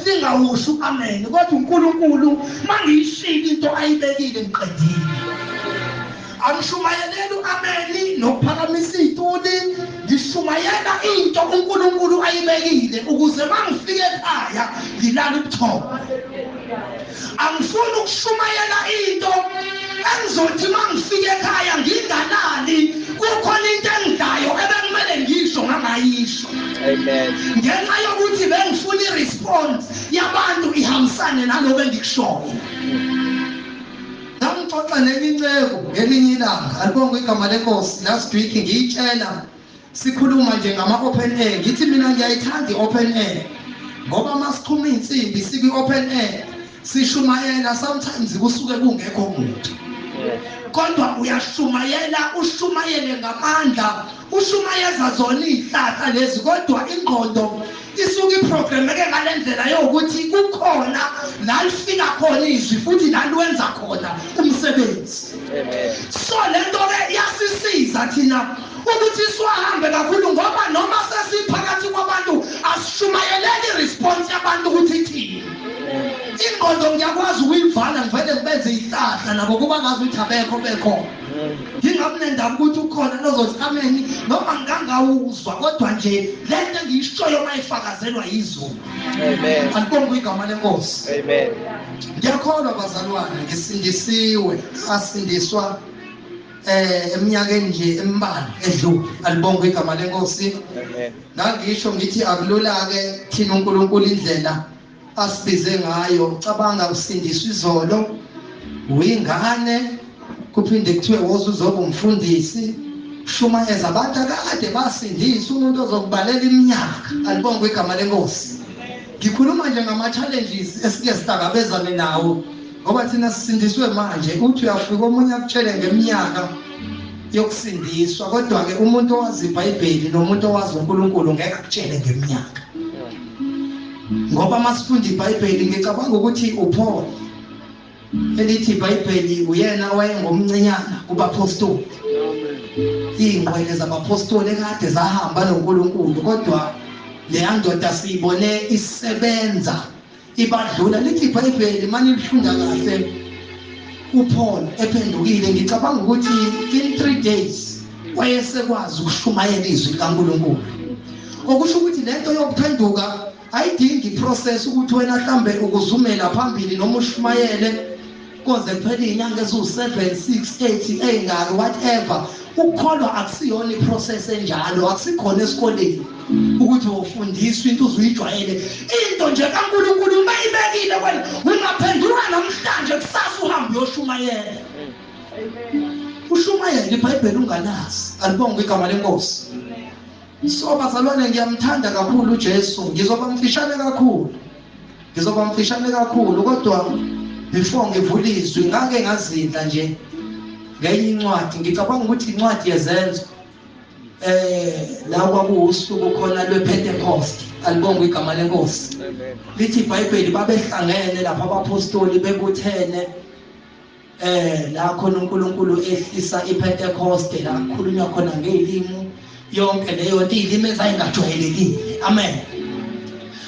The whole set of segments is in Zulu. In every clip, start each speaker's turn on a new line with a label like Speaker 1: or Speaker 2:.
Speaker 1: singawusho amen kodwa uNkulunkulu mangiyishilo into ayibekile ngiqedile. Angishumayeleli amen nokuphakamisa izituli, ngishumayela into uNkulunkulu ayibekile ukuze mangifike ekhaya ngilala ubuthongo. Angifuni ukushumayela into engizothi mangifike ekhaya ngingalali kukhona into engidayo ebekumele ngisho ngangayisho.
Speaker 2: Amen.
Speaker 1: Ngenxa yokuthi bengifuna iresponse yabantu ihambisane naloku engikushoyo. Ngixoxa nelinceko ngelinye ilanga alibonga igama lenkosi last week ngiyitshela sikhuluma nje ngama open air ngithi mina ngiyayithanda i-open air ngoba masichuma insimbi sibi open air sishumayela sometimes kusuke kungekho muntu kodwa uyashumayela ushumayele ngamandla ushumayeza zona izihlahla lezi kodwa ingqondo isuke iprogrameke ngalendlela yokuthi kukhona la lifika khona izwi futhi la lwenza khona umsebenzi. So lento ke iyasisiza thina ukuthi siwahambe kakhulu ngoba noma sesiphakathi kwabantu asishumayeleli response yabantu ukuthi ithini. Ingqondo ngiyakwazi ukuyivala ngivele ngibenze izihlahla nabo kuba ngazi ukuthi abekho bekhona. Ngingabi nendaba ukuthi ukhona nozothi amen noma ngangawuzwa kodwa nje lento engiyishoyo mayifakazelwa izulu.
Speaker 2: Amen.
Speaker 1: Alibonga igama lenkosi.
Speaker 2: Amen.
Speaker 1: Ngiyakholwa bazalwane ngisindisiwe asindiswa eminyakeni nje embalwa edlule. Alibonga igama lenkosi.
Speaker 2: Amen.
Speaker 1: Ngisho ngithi akulula ke thina uNkulunkulu indlela asibize ngayo. Cabanga usindiswa izolo uyingane kuphinde kuthiwe woza uzoba umfundisi shumayeza abantu akade basindisa umuntu ozokubalela iminyaka. Alibonga igama lenkosi. Ngikhuluma nje ngama challenges esike sihlangabezane nawo ngoba thina sisindiswe manje uthi uyafika omunye akutshele ngeminyaka yokusindiswa kodwa ke umuntu owazi iBhayibheli nomuntu owazi uNkulunkulu ngeke akutshele ngeminyaka. Ngoba masifunda iBhayibheli ngicabanga ukuthi uPaul elithi iBhayibheli uyena wayengomncinyana kubapostoli. Ingqwele zabapostoli ekade zahamba noNkulunkulu kodwa le ndoda siyibone isebenza ibadlula. Lithi iBhayibheli manje lifunda kahle uPaul ephendukile ngicabanga ukuthi in 3 days wayesekwazi ukushumayela izwi likaNkulunkulu. Okusho ukuthi lento yokuphenduka ayidingi process ukuthi wena mhlambe ukuzumela phambili noma ushumayele koze kuphele inyanga ezu7 6 8 engaka whatever. Ukukholwa akusiyona iprocess enjalo, akusikhona esikoleni ukuthi ufundiswe into uzuyijwayele. Into nje kaNkulunkulu mayibekile wena ungaphendula namhlanje kusasa uhambe uyoshumayela. Ushumayela iBhayibheli ungalazi. Alibonga igama lenkosi. So bazalwane ngiyamthanda kakhulu uJesu. Ngizoba mfishane kakhulu kodwa before ngivula izwi ngake ngazindla nje ngenye incwadi. Ngicabanga ukuthi incwadi yezenzo la kwakuwusuku khona lwePentecost. Alibonga igama lenkosi. Lithi iBhayibheli babehlangene lapha abapostoli bebuthene la khona uNkulunkulu ehlisa iPentecost la kukhulunywa khona ngezilimi yonke leyo nto izilimi ezayingajwayelekile. Amen.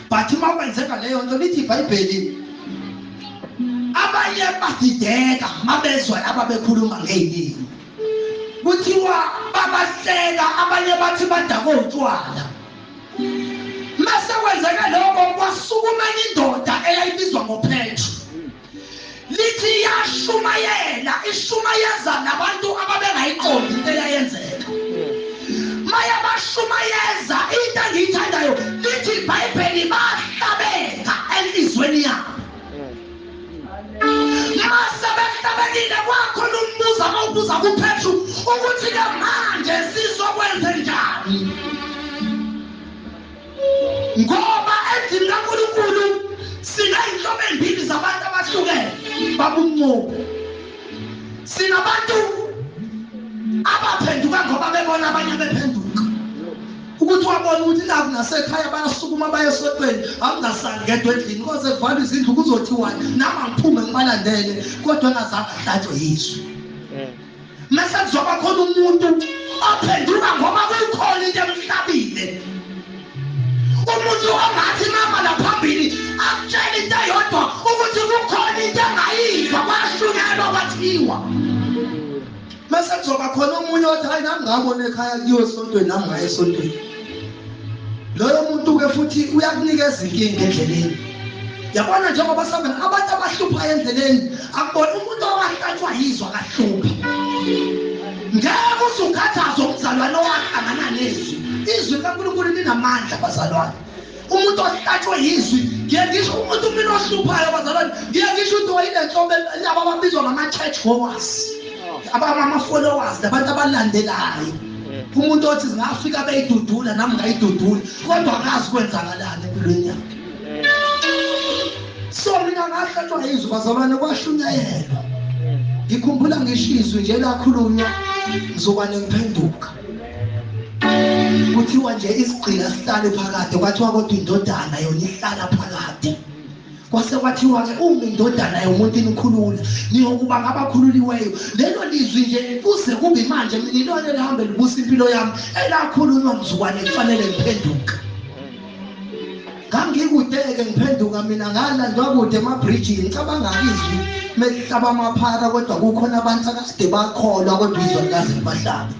Speaker 1: But makwenzeka leyo nto lithi iBhayibheli abanye badideka mabezwa ababekhuluma ngezilimi kuthiwa babahleka abanye bathi badako utshwala. Mase kwenzeka lokho kwasukuma indoda eyayibizwa ngoPetru. Lithi yashumayela ishumayeza nabantu ababengayiqondi into eyayenzeka. Maya bashumayeza into engiyithandayo lithi iBhayibheli bahlabeka elizweni yabo. Mase behlabekile kwakhona umbuzo awubuza kuPetru ukuthi ke manje sizokwenza njani ngoba endlini kaNkulunkulu sinayinhlobo ezimbili zabantu abahlukene babunqobo. Sinabantu abaphenduka ngoba bebona abanye bephenduka ukuthi wabona ukuthi lapho nasekhaya bayasukuma bayesotweni angasali ngedwa endlini koze kuvalwe izindlu kuzothiwa nama ngiphume ngibalandele kodwa ngazange hlatshwe yizwi. Mase kuzoba khona umuntu ophenduka ngoba kukhona into emhlabile. Umuntu ongathi mama la phambili bese kuzoba khona umunye othi hayi nami ngabona ekhaya kuyiwe esontweni nami ngaye esontweni. Loyo muntu ke futhi uyakunikeza inkinga endleleni. Yabona njengoba sabe abantu abahlupha endleleni akubona umuntu owahlatshwa yizwa kahlupha. Ngeke uzukhathaza umzalwane owahlangana nezwi. Izwi kaNkulunkulu linamandla bazalwane. Umuntu ohlatshwe yizwi, ngiye ngisho umuntu mina ohluphayo bazalwane, ngiye ngisho ukuthi wayinenhlobo laba ababizwa ngama-church goers, ama-followers, abantu abalandelayo. Umuntu othi ngafika beyidudula nami ngayidudula kodwa akazi kwenzakalani empilweni yakhe. So mina ngahlatshwa yizwi bazalwane kwashunyayelwa. Ngikhumbula ngishizwe nje lakhulunywa ngizoba nemphenduka. Kuthiwa nje isigcina sihlale phakade, kwathiwa kodwa indodana yona ihlala phakade. Kwase kwathiwa ke uma indodana yomuntu inikhulula niyokuba ngabakhululiweyo. Lelo lizwi nje kuze kube manje mina ilona lihambe libusa impilo yami elakhulunywa mzukwane kufanele ngiphenduka. Ngangikudeke ngiphenduka mina ngalandwa kude emabridge ngicabanga izwi mehlaba amaphara kodwa kukhona abantu akade bakholwa kodwa izwi laze libahlaba.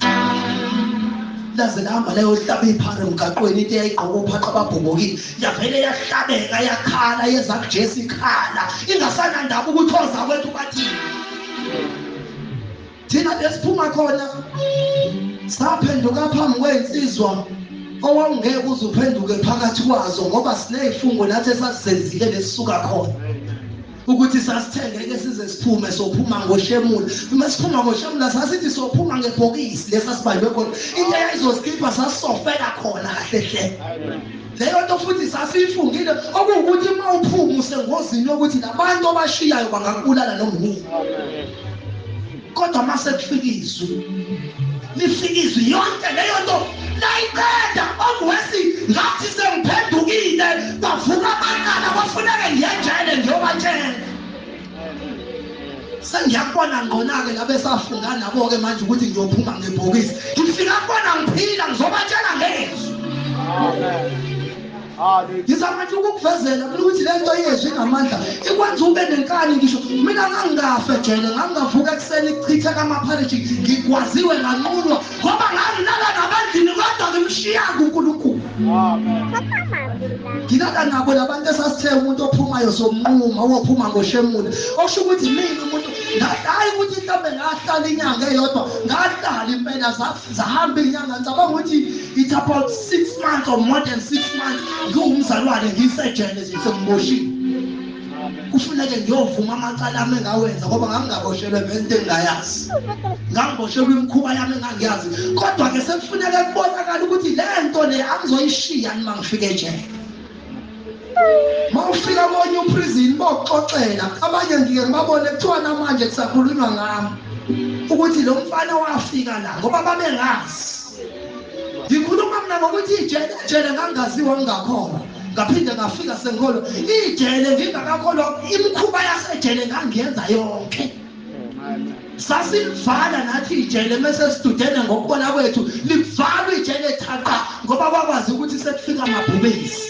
Speaker 1: Laze lihamba leyo hlaba iphara emgaqweni into eyayigqoka uphaqa ababhobokile yavele yahlabeka yakhala yeza kuJesu ikhala ingasana ndaba ukuthi oza kwethu bathini. Thina lesiphuma khona saphenduka phambi kwensizwa owawungeke uze uphenduke phakathi kwazo ngoba sinezifungo nathi esasenzile lesisuka khona ukuthi sasithengeke size siphume sophuma ngoshemula. Uma siphuma ngoshemula sasithi sophuma ngebhokisi lesasibanjwe khona into eyayizosikipha sasofela khona kahle hle. Leyo nto futhi sasifungile okuwukuthi uma uphuma usengozini yokuthi labantu abashiyayo bangakubulala nomnini. Kodwa mase kufika izwi lifika izwi yonke leyo nto layiqeda okuwesi ngathi sengiphendukile bavuka abantwana bafuneke ngiyejele ngiyobatshela. Sengiyakubona ngqona-ke labe safunga nabo-ke manje ukuthi ngiyophuma ngebhokisi ngifika kubona ngiphila ngizobatshela ngezwi. Ngizama nje ukukuvezela ukuthi le nto yezwi inamandla ikwenza ube nenkani. Ngisho mina ngangingafe ejele ngangingavuka ekuseni kuchitha kamaphareji ngikwaziwe nganqulwa ngoba nganginala nabandlini kodwa ngimshiya kuNkulunkulu. Ngilala nabo labantu esasithe umuntu ophumayo somnquma ophuma ngoshemula okusho ukuthi mina umuntu hayi ukuthi mhlawumbe ngahlala inyanga eyodwa ngahlala impela zahamba inyanga ngicabanga ukuthi it's about 6 months or more than 6 months ngiwumzalwane ngisejele nje sengiboshiwe. Kufuneke ngiyovuma amacala ami engawenza ngoba ngangingaboshelwe ngento engingayazi, ngangiboshelwe imikhuba yami engangiyazi. Kodwa-ke sekufuneka kubonakala ukuthi le nto le angizoyishiya nima ngifike ejele. Mawufika konye uprison bokuxoxela abanye ngike ngibabone kuthiwa namanje kusakhulunywa ngami ukuthi lo mfana wafika la ngoba babengazi. Ngikhuluma mina ngokuthi ijele ngangaziwa ngingakholwa ngaphinde ngafika sengikholwa ijele ngingakakholwa imikhuba yasejele ngangiyenza yonke. Sasilivala nathi ijele mase student ngokubona kwethu livalwa ijele thaqa ngoba bakwazi ukuthi sekufika amabhubesi.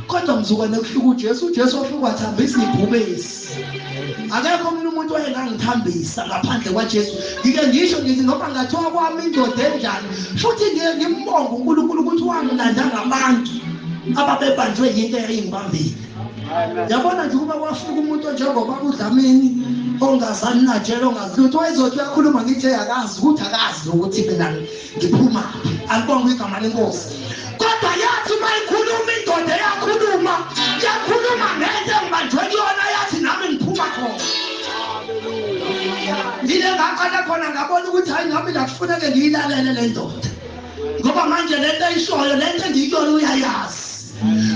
Speaker 1: Kodwa mzukwane kufika uJesu wafika wathambisa ibhubesi. Akekho mina umuntu wayengangithambisa ngaphandle kwaJesu. Ngike ngisho ngithi ngoba ngathiwa kwami indoda enjani futhi ngiye ngimbonga uNkulunkulu ukuthi wangilanda ngabantu ababebanjwe yinto eyayingibambile. Yabona nje kuba kwafika umuntu njengoba uDlamini ongazani najelo ongazilutho wayezothi uyakhuluma ngithi akazi ukuthi akazi ukuthi mina ngiphuma alibonga igama lenkosi. Kodwa yathi mayikhuluma indoda yakhuluma ngento engibanjwe kuyona yathi nami ngiphuma khona. Ngile ngaqala khona ngabona ukuthi hayi nami lakufuneke ngiyilalele le ndoda ngoba manje le nto ayishoyo le nto engiyiyona uyayazi.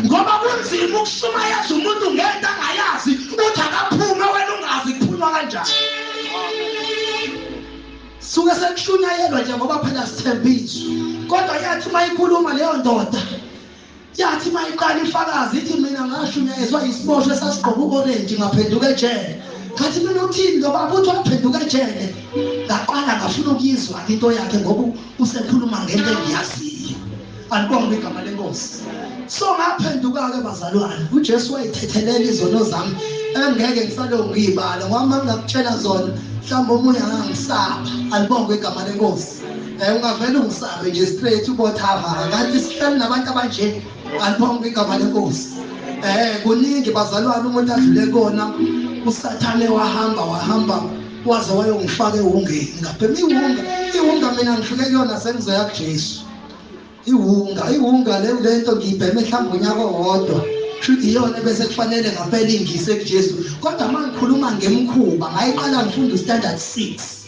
Speaker 1: Ngoba kunzima ukusuma yazi umuntu ngento angayazi uthi akaphume wena ungazi kuphunywa kanjani. Suke sekushunyayelwa nje ngoba phela sithembiswa. Kodwa yathi mayikhuluma leyo ndoda yathi mayiqala ifakazi ithi mina ngashunyayezwa isiboshwe sasigqoka uorange ngaphenduka ejele. Ngathi mina uthini ngoba uthi waphenduka ejele ngaqala ngafuna ukuyizwa into yakhe ngoba usekhuluma ngento engiyaziyo. Alibonga igama lenkosi. So ngaphenduka ke bazalwane uJesu wayithethelela izono zami engeke ngisale ngiyibala ngoba ngakutshela zona mhlawumbe omunye angangisaba alibonge igama lenkosi ungavele ungisabe nje straight ubothava kanti sihleli nabantu abanje alibonge igama lenkosi kuningi bazalwane umuntu adlule kona usathane wahamba waze wayongifaka ehungeni ngaphela ihunga mina ngifike kuyona sengizoya kuJesu ihunga lento ngiyibheme mhlawumbe unyaka owodwa futhi iyona bese kufanele ngaphela ingise kuJesu kodwa mangikhuluma ngemkhuba ngayiqala ngifunda standard 6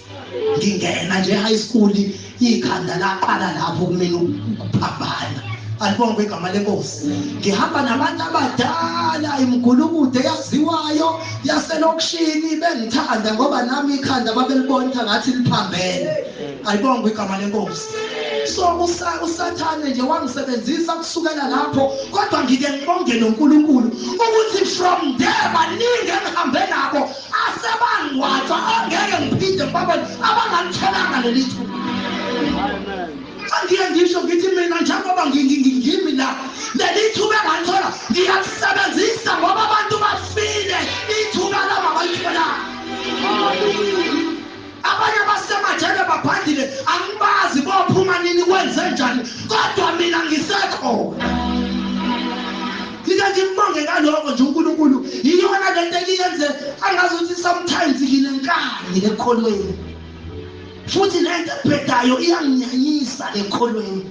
Speaker 1: ngingena nje high school ikhanda laqala lapho kumina ukuphambana alibonge igama lenkosi ngihamba nabantu abadala imgulukude yaziwayo yaselokishini bengithanda ngoba nami ikhanda babelibona ngathi liphambene alibonge igama lenkosi so usathane nje wangisebenzisa kusukela lapho kodwa ngike ngibonge noNkulunkulu ukuthi from there baningi engihambe nabo asebangwaxa angeke ngiphinde babone abangalitholanga lelithu Angiye ngisho ngithi mina njengoba ngimi la lelithuba engalithola ngiyalisebenzisa ngoba abantu bafile ithuba lami abalithola abanye basemajele babhandile angibazi bophuma nini kwenze njani kodwa mina ngisekho Ngike ngibonge ngaloko nje uNkulunkulu iyona lento eyenze angazuthi sometimes nginenkani lekholweni futhi lento ebhedayo iyanginyanyisa lekholweni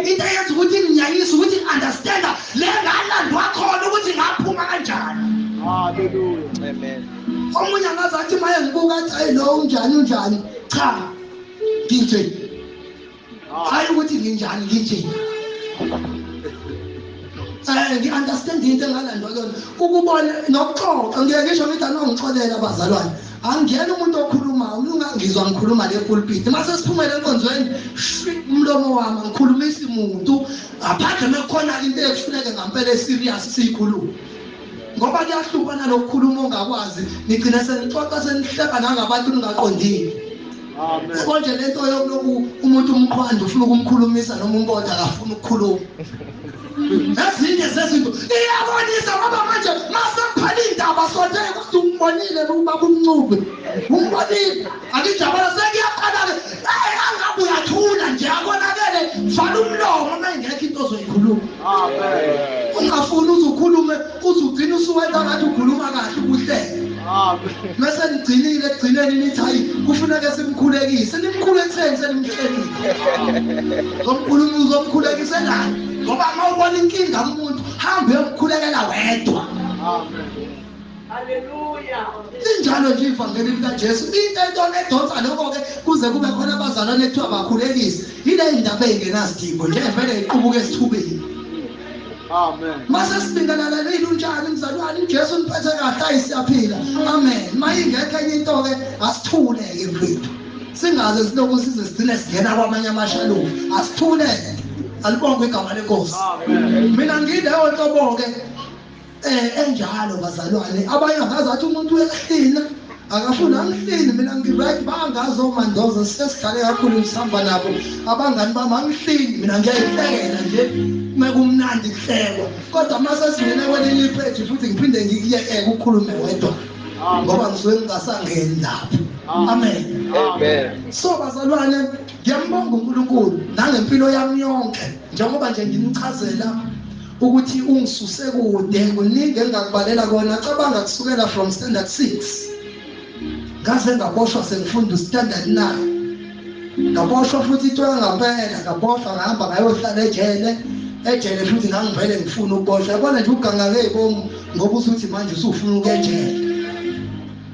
Speaker 1: into eyenza ukuthi nginyanyise ukuthi understand le ngalandwa khona ukuthi ngaphuma kanjani haleluya amen omunye ngazathi maye ngibuka athi hayi lo unjani cha nginje hayi ukuthi nginjani nginje ngi-understand into engalandwa kuyona ukubona nokuxoxa ngeke ngisho ngithi anongixolela abazalwane angiyena umuntu okhulumayo ungangizwa ngikhuluma le pulpit mase siphumele enkonzweni umlomo wami ngikhulumisa umuntu aphandle mekukhona into ekufuneka ngampela serious siyikhuluma ngoba kuyahlupa nalokukhuluma ongakwazi nigcina senixoxa senihleka nangabantu ningaqondile amen konje lento yokuloku umuntu umkhwanda ufuna ukumkhulumisa noma umbona akafuna ukukhuluma ezinye zezinto iyabonisa ngoba manje masekuphela indaba sonke ukuthi umbonile ukuba kumncube umbonile akijabula sekuyaqala-ke angabe uyathula nje akonakele vala umlomo uma ingekho into ozoyikhuluma ungafuni uzukhulume uzugcina usuwenza ngathi ukhuluma kahle ubuhlele mase nigcinile ekugcineni nithi hayi kufuneka simkhulekise nimkhulekiseni senimhlelile uzomkhulekise nani ngoba uma ubona inkinga umuntu hambe uyomkhulekela wedwa amen haleluya injalo nje ivangeli likaJesu into edonsa lokho-ke kuze kube khona abazalwane ekuthiwa bakhulekise yile ndaba ey'ngenasidingo nje vele iqubuke esithubeni amen mase sibingelalelile unjani mzalwane uJesu niphethe kahle siyaphila amen mayingekho enye into-ke asithuleke mfethu singaze silokhu size sigcine singena kwamanye amashalofu asithuleke alibonge igama lenkosi mina ngileyo ntobo-ke enjalo bazalwane abanye ngazathi umuntu uyahlina akafuna angihlini mina ngiright bangazomandoza sesihlale kakhulu sihamba nabo abangani bami angihlini mina ngiyayihlekela nje mekumnandi kuhlekwa kodwa mase singene kwelinye ipheji futhi ngiphinde ngiyeke ukukhulume wedwa ngoba ngisuke ngingasangeni lapho amen amen so bazalwane ngiyambonga uNkulunkulu nangempilo yami yonke njengoba nje ngimchazela ukuthi ungisuse kude kuningi engakubalela kona cabanga kusukela from standard 6 ngaze ngaboshwa sengifunda standard 9 ngaboshwa futhi ithola ngampela ngaboshwa ngahamba ngayohlala ejele futhi ngangivele ngifuna ukuboshwa yabona nje uganga ngey'bomu ngoba usuthi manje usufuna ukejele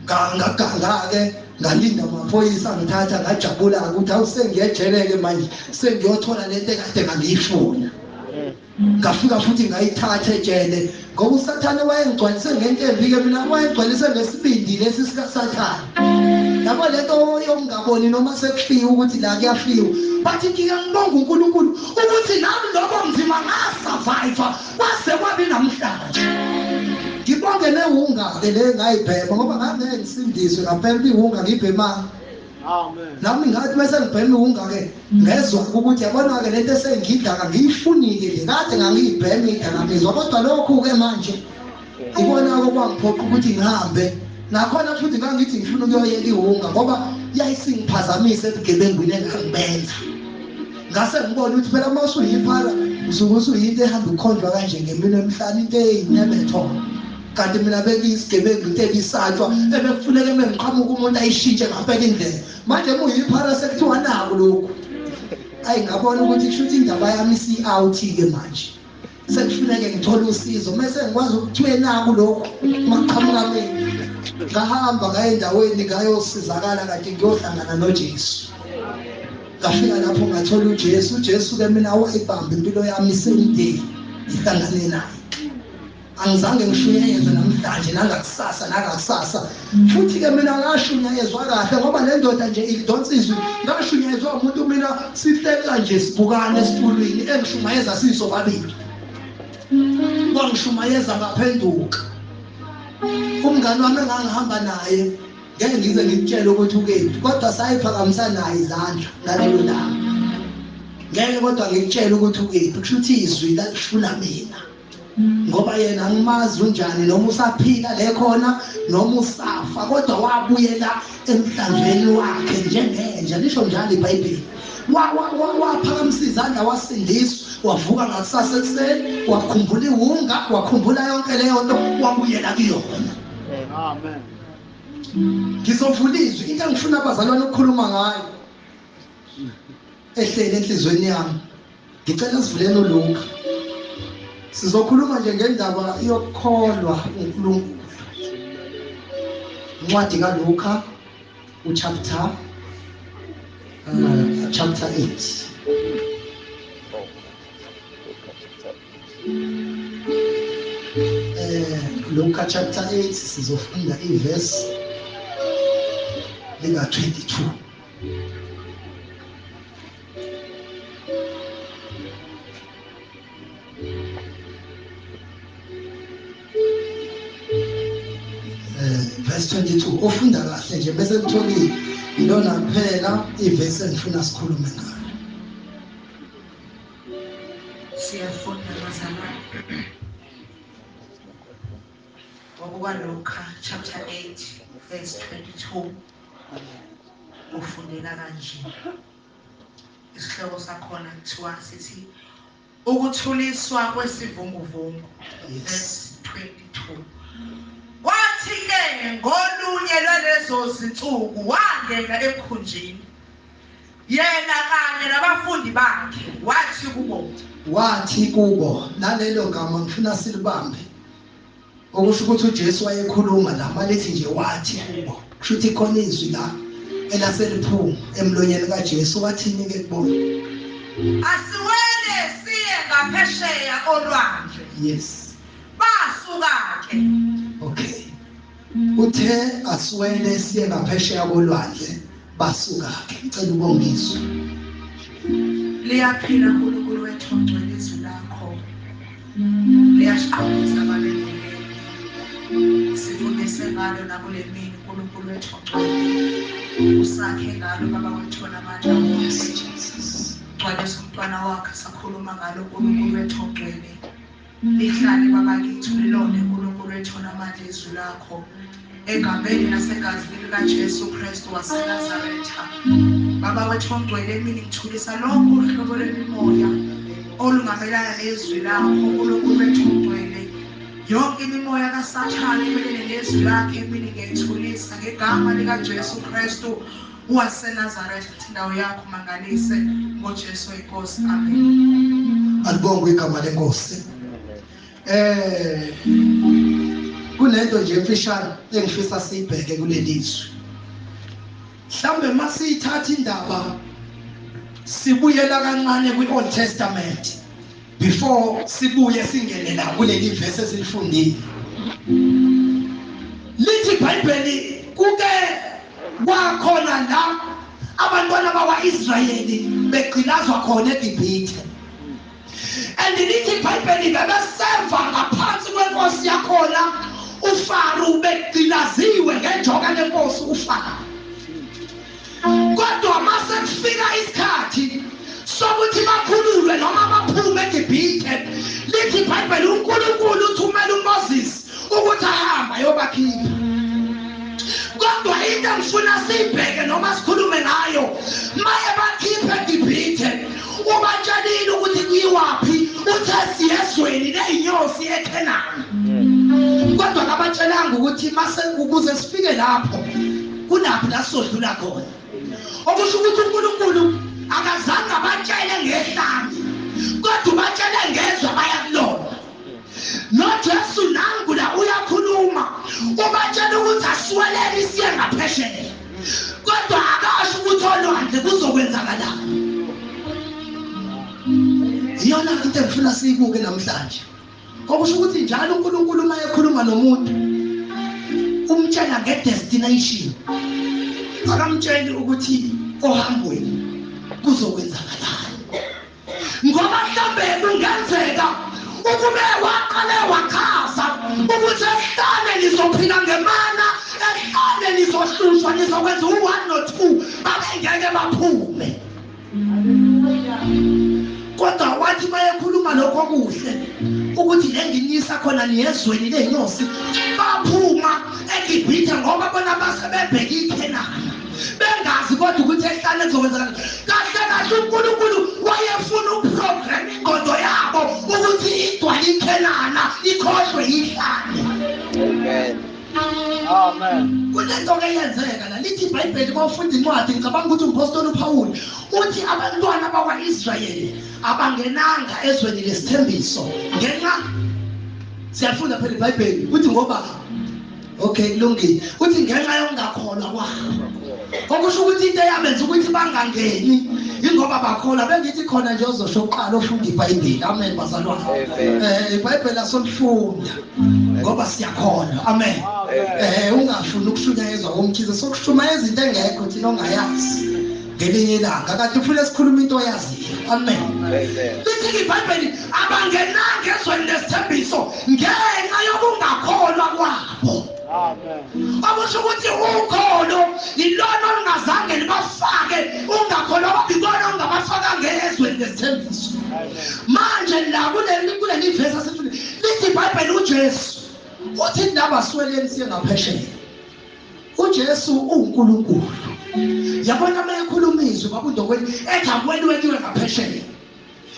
Speaker 1: ngaganga-ke ngalinda amaphoyisa ngithatha ngajabula ukuthi awusengiyejele-ke manje sengiyothola lento ekade ngangiyifuna ngafika futhi ngayithatha ejele ngoba usathane wayengigcwalise ngento embi-ke mina wayengigcwalise ngesibindi lesi sikasathane yabo lento yokungaboni noma sekufiwa ukuthi la kuyafiwa but ngike ngibonga uNkulunkulu ukuthi nami lobo mzima ngasurvive kwase kwabi namhlanje ngibonge nehunga-ke le ngayibhema ngoba ngangeke ngisindiswe ngaphela ihunga ngiyibhemanga amen nami ngathi bese ngibhema ihunga-ke ngezwa ukuthi yabona-ke lento esengiyidaka ngiyifunile nje kade ngangiyibhema idakamizwa kodwa lokhu-ke manje ngibona khona okwangiphoqa ukuthi ngihambe nakhona futhi ngangithi ngifuna ukuyoyeka ihunga ngoba yayisingiphazamisa ebugebengwini engangibenza ngase ngibona ukuthi phela uma usuyiphara usuke usuyinto ehamba ukhonjwa kanje ngemini emhlanje into eyinemetho kanti mina bekuyisigebengu into ebisatshwa ebekufuneka mengiqhamuka umuntu ayishintshe ngaphela indlela manje muyiphara sekuthiwa nako lokhu ayi ngabona ukuthi kushuthi indaba yami isi-out ke manje sekufuneke ngithole usizo mase ngikwazi ukuthiwe naku lokhu maqhamuka mina ngahamba ngaye endaweni ngayosizakala kanti ngiyohlangana noJesu ngafika lapho ngathola uJesu ke mina wayibamba impilo yami isemde ihlangane naye angizange ngishunyayezwe namhlanje nangakusasa futhi ke mina ngashunyayezwa kahle ngoba le ndoda nje idonsizwe ngashunyayezwa umuntu mina sihleka nje sibukane esitulweni engishumayeza sisobabili wangishumayeza ngaphenduka umngani wami engangihamba naye ngeke ngize ngitshele ukuthi ukephi kodwa sayiphakamisa naye izandla ngalelo langa ngeke kodwa ngikutshele ukuthi ukephi kusho ukuthi izwi lifuna mina ngoba yena ngimazi unjani noma usaphila le khona noma usafa kodwa wabuyela emhlanzweni wakhe njengenja lisho njalo iBhayibheli waphakamisa izandla wasindiswa wavuka ngakusasa ekuseni wakhumbula ihunga wakhumbula yonke leyo nto wabuyela kuyona amen ngizovula izwi into engifuna abazalwane ukukhuluma ngayo ehlele enhlizweni yami ngicela sivuleni uLuka sizokhuluma nje ngendaba yokukholwa uNkulunkulu incwadi kaLuka uchapter 8 Luka chapter 8 sizofunda iverse lika 22 verse 22 ofunda kahle nje bese kutholile ilona kuphela iverse engifuna sikhulume ngayo
Speaker 2: siyafunda bazalwane Luka chapter 8 verse 22 ufundeka kanje isihloko sakhona kuthiwa sithi ukuthuliswa kwesivunguvungu verse 22 kwathi-ke ngolunye lwalezo zinsuku wangena emkhunjini yena kanye nabafundi bakhe wathi kubo
Speaker 1: nalelo gama ngifuna silibambe okusho ukuthi uJesu wayekhuluma la malithi nje wathi kubo kusho ukuthi khona izwi la elaseliphuma emlonyeni kaJesu wathini ke kubona
Speaker 2: asiwele siye ngaphesheya olwandle
Speaker 1: yes
Speaker 2: basuka ke
Speaker 1: okay uthe asiwele siye ngaphesheya kolwandle basuka ke ngicela ubongiswe
Speaker 2: liyaphila uNkulunkulu wethu ongcwele izwi lakho liyasiqhubisa baleni sifundise ngalo nakule mini uNkulunkulu wethu ongcwele usakhe ngalo baba wethu namandla wonke gcwalisa umntwana wakhe sakhuluma ngalo uNkulunkulu wethu ongcwele lihlale baba kithi lilonde uNkulunkulu wethu namandla izwi lakho egameni nasegazini likaJesu Kristu waseNazaretha baba wethu ongcwele emini ngithulisa lonke uhlobo lwemimoya olungamelana nezwi lakho uNkulunkulu wethu ongcwele yonke imimoya kaSathane emelene nezwi lakhe emini ngiyithulisa ngegama likaJesu Kristu waseNazaretha indawo yakho mangalise ngoJesu inkosi amen
Speaker 1: alibonge igama lenkosi kunento nje emfishane engifisa siyibheke kuleli izwi mhlambe masiyithatha indaba sibuyela kancane kwi-Old Testament before sibuye singene la kuleli verse esilifundile lithi iBhayibheli kuke kwakhona la abantwana bakwaIsrayeli begcilazwa khona eGibhithe and lithi iBhayibheli bebeserva ngaphansi kwenkosi yakhona uFara ubegcilaziwe ngenjoka lenkosi uFara kodwa mase kufika isikhathi sokuthi bakhululwe noma baphume eGibhithe lithi iBhayibheli uNkulunkulu uthumela uMoses ukuthi bayakhipha. Kodwa into engifuna siyibheke noma sikhulume ngayo, maye bakhiphe eGibhithe, ubatshelile ukuthi kuyiwaphi, uthe siyezweni ley'nyosi eKhenani. Kodwa kabatshelanga ukuthi mase ukuze sifike lapho kunaphi la sodlula khona. Okusho ukuthi uNkulunkulu akazange abatshele ngehlanga, kodwa ubatshele ngezwe bayakulona. NoJesu nangu la uyakhuluma, ubatshela ukuthi asiwelele siye ngaphesheya, kodwa akasho ukuthi olwandle kuzokwenzakalani. Iyona into engifuna siyibuke namhlanje. Okusho ukuthi njalo uNkulunkulu uma ekhuluma nomuntu umtshela ngedestination, akamtsheli ukuthi ohambweni kuzokwenzakalani. Ngoba mhlambe kungenzeka ukube waqale wakhaza ukuthi ehlane nizophila ngemana, ehlane nizohlushwa, nizokwenza u1 no2 abengeke baphume. Kodwa wathi bayekhuluma lokho kuhle ukuthi le nginyisa khona niyezweni ley'nyosi, baphuma eGibhithe ngoba bona basebebheke iKhenani, bengazi kodwa ukuthi ehlane kuzokwenzakala. Kahle kahle uNkulunkulu wayefuna uprogram ingqondo yabo ukuthi igcwale iKhenana, ikhohlwe ihlane.
Speaker 3: Amen. Amen.
Speaker 1: Kunento ke yenzeka la lithi iBhayibheli bawufunda incwadi, ngicabanga ukuthi umpostoli uPawuli uthi abantwana bakwa-Israyeli abangenanga ezweni lesithembiso ngenxa, siyafunda phela iBhayibheli uthi ngoba okay kulungile, uthi ngenxa yokungakholwa kwabo. Okusho ukuthi into eyamenza ukuthi bangangeni ingoba bakholwa. Bengithi khona nje ozosho uqala ofunda iBhayibheli. Amen bazalwane. iBhayibheli asolifunda ngoba siyakholwa. Amen. Ungafuni ukushunyayezwa komkhize, sokushumayeza into engekho thina ongayazi ngelinye ilanga, kanti ufuna sikhuluma into oyaziyo. Amen. Lithi iBhayibheli abangenanga ezweni lesithembiso ngenxa yokungakholwa kwabo. Amen. Akusho ukuthi ukholo ilona olungazange libafake, ungakholwa ikona ongabafaka ngezweni lesithembiso. Manje la kuleli verse asithi lithi iBhayibheli uJesu uthi indaba siweleni siye ngaphesheya. uJesu uNkulunkulu. Yabona uma ekhuluma izwi babudokweni ethi akweliwe ngaphesheya,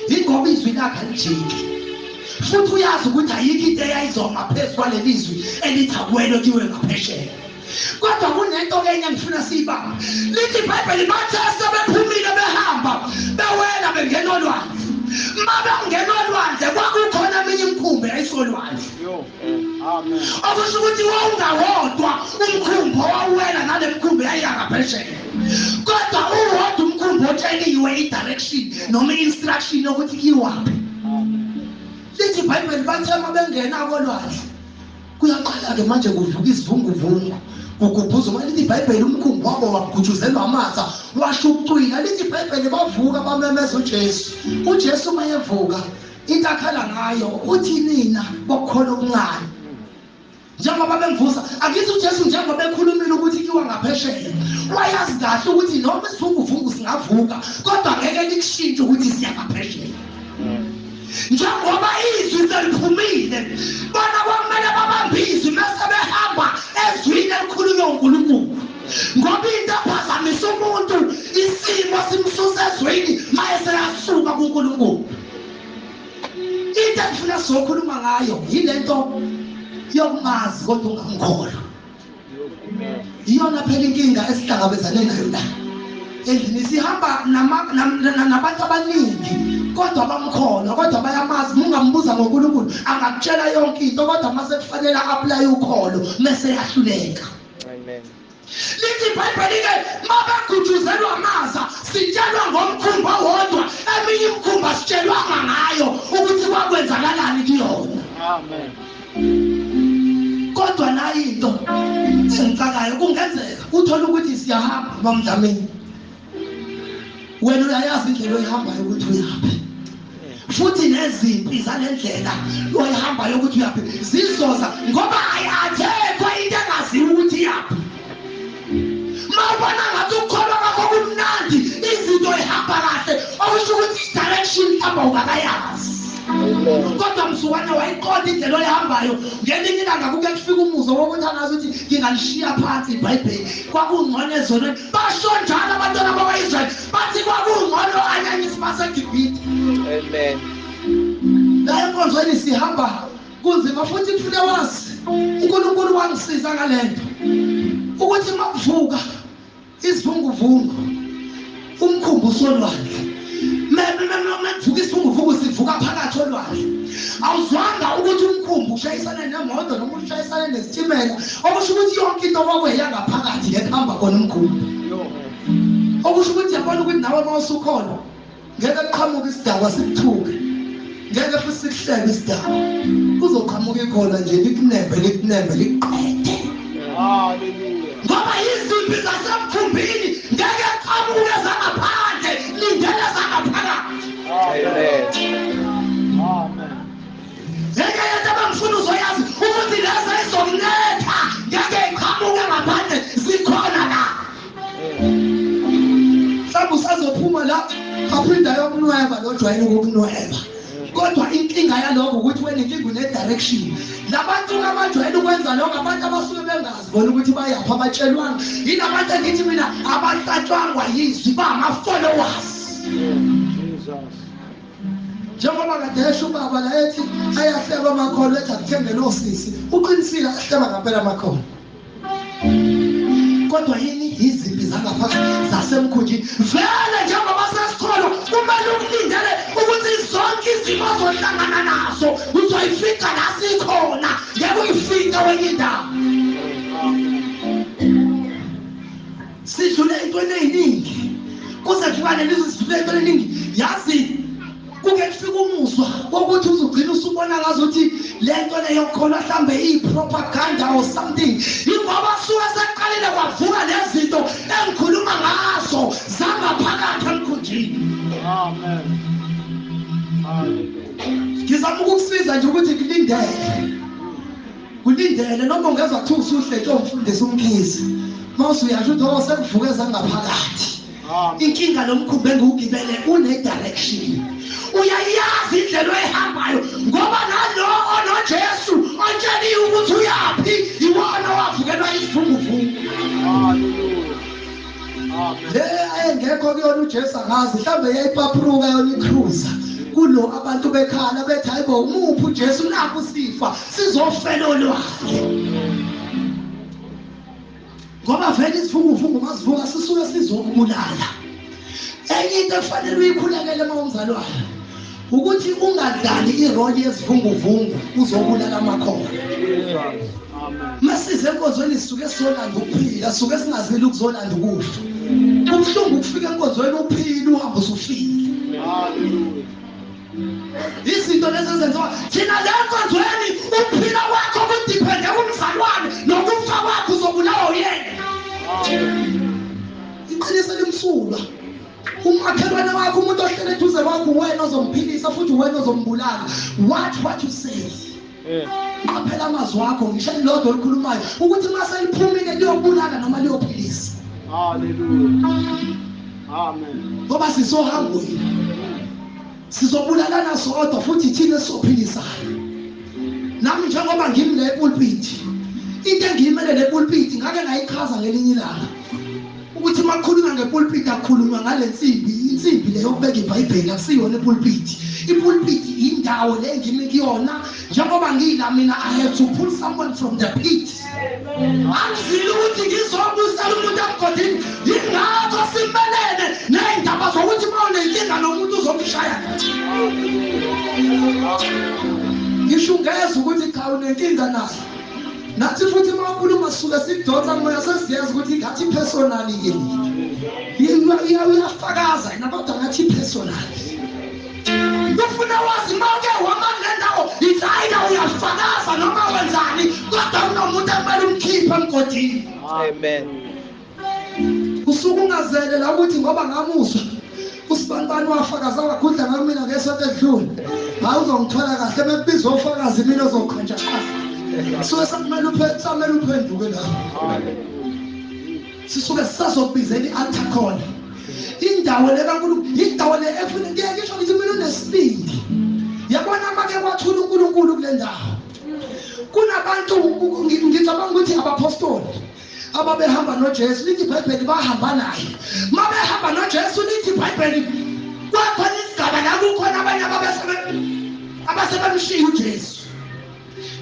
Speaker 1: ingoba izwi lakhe alijiki. Futhi uyazi ukuthi ayikho into eyayizoma phezu kwaleli zwi elithi akweliwe ngaphesheya. Kodwa kunento enye ngifuna siyibamba. Lithi iBhayibheli bathe sebephumile behamba bewela bengena olwandle. Mabangena olwandle kwakukhona eminye imikhumbi eyisolwandle.
Speaker 3: Amen.
Speaker 1: Okusho ukuthi wawungawodwa umkhumbi owawela nale mikhumbi yayiyangaphesheya, kodwa uwodwa umkhumbi otsheliwe i-direction noma i-instruction yokuthi kiwaphi. Lithi iBhayibheli bathe mabengena kolwandle kuyaqala-ke manje kuvuka isivunguvungu kugubhuza. Lithi iBhayibheli umkhumbi wabo wagujuzelwa amatha washo ukucwila. Lithi iBhayibheli bavuka bamemeza uJesu. uJesu uma evuka into akhala ngayo uthi nina bokukholwa okuncane. Njengoba bemvusa akithi uJesu njengoba ekhulumile ukuthi kiwa ngaphesheya, wayazi kahle ukuthi noma isivunguvungu singavuka kodwa ngeke likushintshe ukuthi siya ngaphesheya. Njengoba izwi seliphumile bona kwamele babambe izwi mase behamba ezwini elikhulunywa uNkulunkulu, ngoba into ephazamisa umuntu isimo simsusa ezwini maye seyasuka kuNkulunkulu. Into engifuna sizokhuluma ngayo yilento yokungazi kodwa ungamkholwa. Iyona phela inkinga esihlangabezane nayo la endlini. Sihamba nabantu abaningi kodwa bamkholwa, kodwa bayamazi. Mungambuza ngoNkulunkulu angakutshela yonke into, kodwa mase kufanele apply ukholo mase yahluleka.
Speaker 3: Amen.
Speaker 1: Lithi iBhayibheli-ke mabegujuzelwa amaza sitshelwa ngomkhumbi owodwa, eminye imikhumbi asitshelwanga ngayo ukuthi kwakwenzakalani kuyona.
Speaker 3: Amen.
Speaker 1: Kodwa nayo into engicakayo kungenzeka uthola ukuthi siyahamba bamdlamini, wena uyayazi indlela oyihambayo ukuthi uyaphi, futhi nezimpi zalendlela oyihambayo ukuthi uyaphi zizoza ngoba ayathekwa into engaziwa ukuthi yaphi. Mawubona ngathi ukukholwa kwakho kumnandi, izinto ihamba kahle, okusho ukuthi direction ihamba ungakayazi. kodwa msukwane wayiqonda indlela oyihambayo. Ngelinye ilanga kuke kufika umuzo wokuthi angazi ukuthi ngingalishiya phansi iBhayibheli. Kwakungcono ezonweni. Basho njalo abantwana bakwa-Israyeli bathi kwakungcono anyanyisi baseGibhithe.
Speaker 3: Amen.
Speaker 1: La enkonzweni sihamba kunzima futhi kufune wazi uNkulunkulu wangisiza ngalento ukuthi makuvuka isivunguvungu umkhumbuso olwandle mekuvuka isivunguvungu sivuka phakathi olwandle awuzwanga ukuthi umkhumbu ushayisana nemoto noma ushayisana nesitimela okusho ukuthi yonke into okweyangaphakathi ngekuhamba khona umkhumbu okusho ukuthi yabona ukuthi nawe mawusukhona ngeke kuqhamuka isidakwa sikuthuke ngeke futhi sikuhlebe isidakwa kuzoqhamuka ikhona nje likunembe likuqede.
Speaker 3: Hallelujah.
Speaker 1: Ngoba izimpi zasemkhumbini ngeke kuqhamuke zangaphandle lindele zangaphakathi.
Speaker 3: Amen. Amen.
Speaker 1: Ngeke yena bamfuna uzoyazi ukuthi lezi ezokunetha ngeke iqhamuke ngaphandle zikhona la. Mhlawumbe usazophuma la aphinda yokunweba lojwayele ukunweba. Kodwa inkinga yalokho ukuthi wena inkinga une-direction. Labantu abajwayele ukwenza lokho abantu abasuke bengazi bona ukuthi bayaphi abatshelwanga. Yinabantu engithi mina abahlatshwangwa yizwi bangama-followers.
Speaker 3: Jesus.
Speaker 1: Njengoba kade esho ubaba la ethi ayahleba amakhono ethi akuthengele osisi. Uqinisile ahleba ngampela amakhono. Kodwa yini izimpi zangaphakathi zasemkhunjini vele njengoba sesikolo kumele ukulindele ukuthi zonke izimo ozohlangana nazo uzoyifika la sikhona ngeke uyifike kwenye indawo. Sidlule entweni eyiningi kuze kufane sidlule entweni eyiningi yazi kuke kufika umuzwa wokuthi uzugcina usubona ngazuthi lento leyokholwa mhlambe iyipropaganda or something. Ingoba suka seqalile kwavuka lezinto engikhuluma ngazo zangaphakathi emkhunjini.
Speaker 3: Amen. Hallelujah.
Speaker 1: Ngizama ukukusiza nje ukuthi kulindele noma ungezwa kuthiwa usuhletshe Mfundisi Mkhize mawusuyasho ukuthi sekuvuke zangaphakathi. Inkinga lomkhumbi engiwugibele une-direction. Uyayazi indlela oyihambayo ngoba nalo onoJesu otsheliwe ukuthi uyaphi iwona wavukelwa isivunguvungu.
Speaker 3: Hallelujah. Amen.
Speaker 1: Engekho kuyona uJesu angazi mhlawumbe yayipapruka yona ikruza kulo abantu bekhala bethi hayibo umuphi uJesu napho sifa sizofela olwakhe. Ngoba vele isivunguvungu masivuka sisuke sizokubulala. Enye into efanele uyikhulekele mawumzalwane ukuthi ungadlali irole yesivunguvungu uzobulala amakhono.
Speaker 3: Amen.
Speaker 1: Masize enkonzweni sisuke sizolanda ukuphila sisuke singazeli ukuzolanda ukufa. Kubuhlungu ukufika enkonzweni uphila uhambe usufile.
Speaker 3: Hallelujah.
Speaker 1: Izinto lezi ezenziwa thina le nkonzweni ukuphila kwakho kudiphende kumzalwane nokufa kwakho uzobulawa uyena. Iqiniso limsulwa. Umakhelwane wakho umuntu ohlele eduze kwakho wena ozomphilisa futhi wena ozombulala. What you say. Qaphela amazwi akho ngisho lodwa olukhulumayo ukuthi mase liphumile liyobulala noma liyophilisa.
Speaker 3: Hallelujah. Amen.
Speaker 1: Ngoba sisohambweni sizobulalana sodwa futhi thina sizophilisayo. Nami njengoba ngimi le pulpit into engiyimele le pulpit ngake ngayichaza ngelinye ilanga ukuthi makhuluma ngepulpit akhulunywa ngale insimbi leyo yokubeka iBhayibheli akusiyona ipulpit. Ipulpit indawo le ngimi kuyona njengoba ngila mina I have to pull someone from the pit. Angizile ukuthi ngizobusela umuntu emgodini ingakho simelene nendaba zokuthi mawunenkinga nomuntu uzomshaya. Ngisho ungeza ukuthi cha unenkinga naye. Nathi futhi mawukhuluma sisuke sikudonsa moya sesiyazi ukuthi ngathi personally yini. Uyafakaza nabantu ngathi personally. Ufuna wazi mawuke wamanendawo ithayina uyafakaza noma wenzani kodwa unomuntu emele umkhiphe emgodini.
Speaker 3: Amen.
Speaker 1: Usuke ungazele la ukuthi ngoba ngamuzwa usibanibani wafakaza wakudla ngamina ngesonto edlule. Hayi uzongithola kahle bebiza ofakazi mina ozokhonja kahle. Suke sakumele uphenduke la. Sisuke sisazobizela i-altar call. Indawo le kaNkulunkulu indawo le efuna ngisho ukuthi mina unesibindi. Yabona kwake kwathula uNkulunkulu kule ndawo. Kunabantu ngicabanga ukuthi abapostoli ababehamba noJesu lithi iBhayibheli bahamba naye. Mabehamba noJesu lithi iBhayibheli kwakhona isigaba la kukhona abanye abasebemshiya uJesu.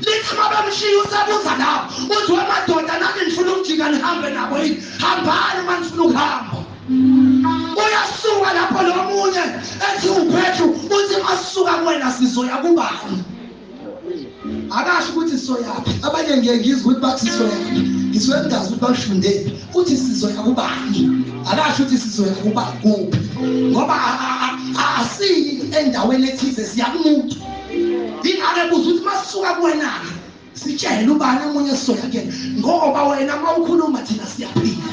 Speaker 1: Lithi mabemshiya usabuza nabo uthi wemadoda nami ngifuna ukujika nihambe nabo yini? Hambani manje ngifuna ukuhamba. Uyasuka lapho lo munye ethi uPetru uthi masuka kuwena sizoya kubani? Akasho ukuthi sizoyaphi. Abanye ngeke ngizwe ukuthi bathi sizoyaphi. Ngizwe ngazi ukuthi bashundephi. Uthi sizoya kubani? Akasho ukuthi sizoya kuphi. Ngoba asiyi endaweni ethize siya kumuntu. Ingake kuze ukuthi masuka kuwena sitshele ubani umunye sizoya kuyena. Ngoba wena mawukhuluma thina siyaphila.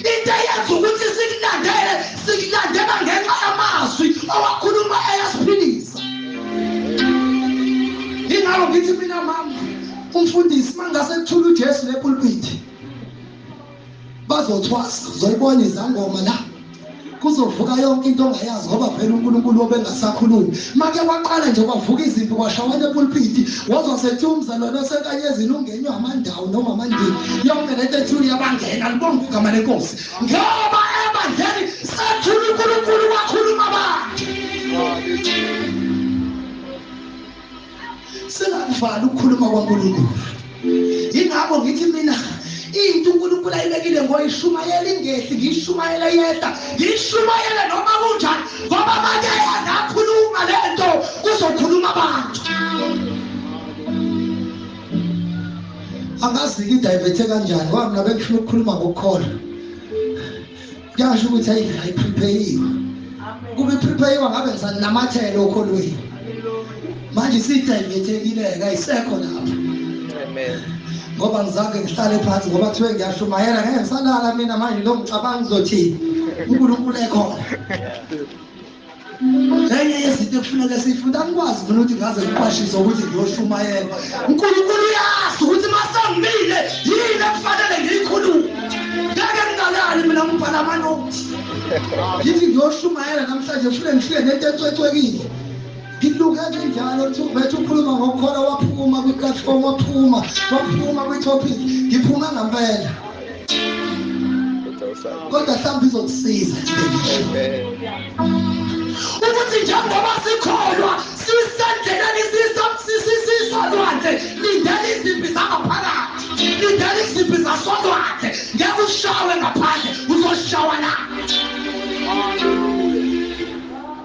Speaker 1: Into eyenza ukuthi sikulandela ngenxa yamazwi owakhuluma eyasiphilisa. Ingalo ngithi mina mama umfundisi mangase kuthula uJesu lepulpit bazothwasa uzoyibona izangoma la kuzovuka yonke into ongayazi ngoba phela uNkulunkulu obengasakhulumi make kwaqala nje kwavuka izimpi kwashawana epulpit wazosethi umzalwane osekanyezini ungenywa amandawo noma amandini yonke lento ethuli yabangena libonga igama lenkosi ngoba ebandleni sethula uNkulunkulu wakhuluma abantu. Singakuvala ukukhuluma kwaNkulunkulu. Ingakho ngithi mina into uNkulunkulu ayibekile ngoyishumayela ingehli ngishumayela yedwa ngishumayela noma kunjani ngoba manje yanakhuluma lento kuzokhuluma abantu. Angazi ngidiverte kanjani ngoba mina bengifuna ukukhuluma ngokukholwa. Kuyasho ukuthi hayi prepare. Kube prepare ngabe ngisanamathelo okholweni. Manje sidivethekile kayisekho lapho.
Speaker 3: Amen.
Speaker 1: Ngoba ngizange ngihlale phansi ngoba kuthiwe ngiyashumayela ngeke ngisalala mina manje lo ngicabanga ngizothini uNkulunkulu ekhona. Enye yezinto ekufuneka sifunda ngikwazi mina ukuthi ngaze ngiqwashise ukuthi ngiyoshumayela. uNkulunkulu uyazi ukuthi masangibile yini ekufanele ngiyikhulume. Ngeke ngingalali mina ngibhala amanothi. Ngithi ngiyoshumayela namhlanje ufike ngifike nento ecwecwekile. Ngilunga kanjalo ukuthi ubethe ukhuluma ngokukholwa waphuma kwi-platform waphuma kwi-topic ngiphuma ngempela. Kodwa mhlawumbe izokusiza ukuthi njengoba sikholwa sisendleleni sisolwandle lindela izimpi zangaphakathi lindela izimpi zasolwandle ngeke ushawe ngaphandle uzoshawa la.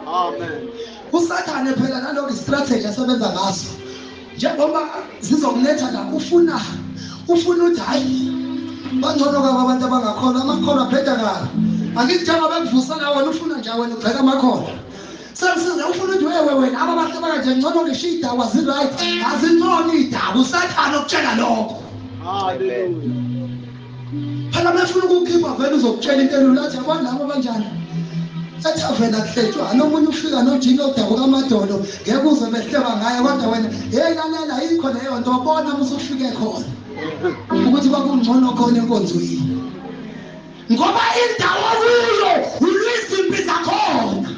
Speaker 1: Amen. Usathane phela nalokho strategy asebenza ngaso njengoba zizokuletha la ufuna ukuthi hayi bangcono kabi abantu abangakhona amakhono aphetha kabi. Angithi njengoba bekuvusana wena ufuna nje wena ugxeka amakhono sensize ufuna ukuthi wena aba bantu abanje ngcono ngisho idawu aziright azintoni idawu usathane ukutshela lokho. Hallelujah. Phela mefuna ukukhipha vele uzokutshela into elulathi yabona labo banjani. Ethavena kuhletshwa nomunye ufika nojini odabuka amadolo ngeke uze behleba ngaye kodwa wena hey lalela yikho leyo nto wabona musufike khona ukuthi bakungcono khona enkonzweni ngoba indawo kuyo ulwizimpi zakhona.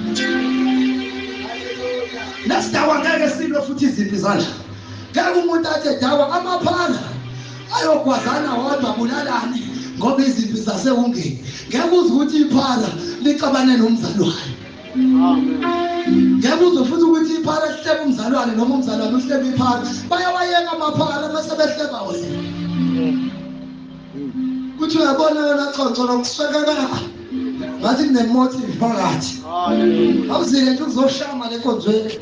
Speaker 1: Nesidawa ngeke silwe futhi izimpi zanje. Ngeke umuntu athe dawa amaphara ayogwazana wodwa bulalane ngoba izimpi zasewungeni. Ngeke uze ukuthi iphara licabane nomzalwane. Amen. Ngeke uze futhi ukuthi iphara lihlebe umzalwane noma umzalwane uhlebe iphara. Bayawayeka amaphara bese behleba wena. Kuthi uyabona wena conco lokuswekela ngathi kunemotive phakathi. Awuzile nje uzoshama lenkonzweni.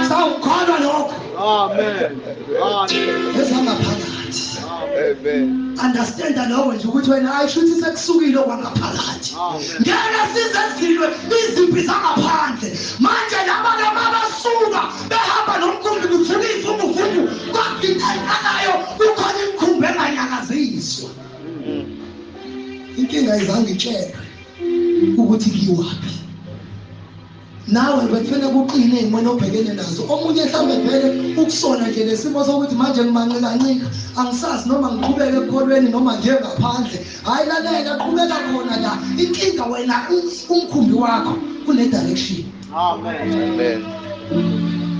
Speaker 1: Sawukholwa lokho. Amen. Amen. Esangaphakathi. Amen. Understand lokho nje ukuthi wena ayishuthi sekusukile okwangaphakathi. Ngeke sizezilwe izimpi zangaphandle. Manje laba abasuka behamba nomkhumbi kuvuka ivumu kwakudinganayo ukhona imkhumbi enganyakaziswa. Inkinga izange itsheke ukuthi kiwaphi. Nawe bekufanele kuqine imweni obhekene nazo. Omunye mhlawumbe vele ukusona nje lesimo sokuthi manje ngimanqika angisazi noma ngiqhubeke ekholweni noma ngiye ngaphandle. Hayi lalela qhubeka khona la. Inkinga wena umkhumbi wakho kune direction. Amen. Amen.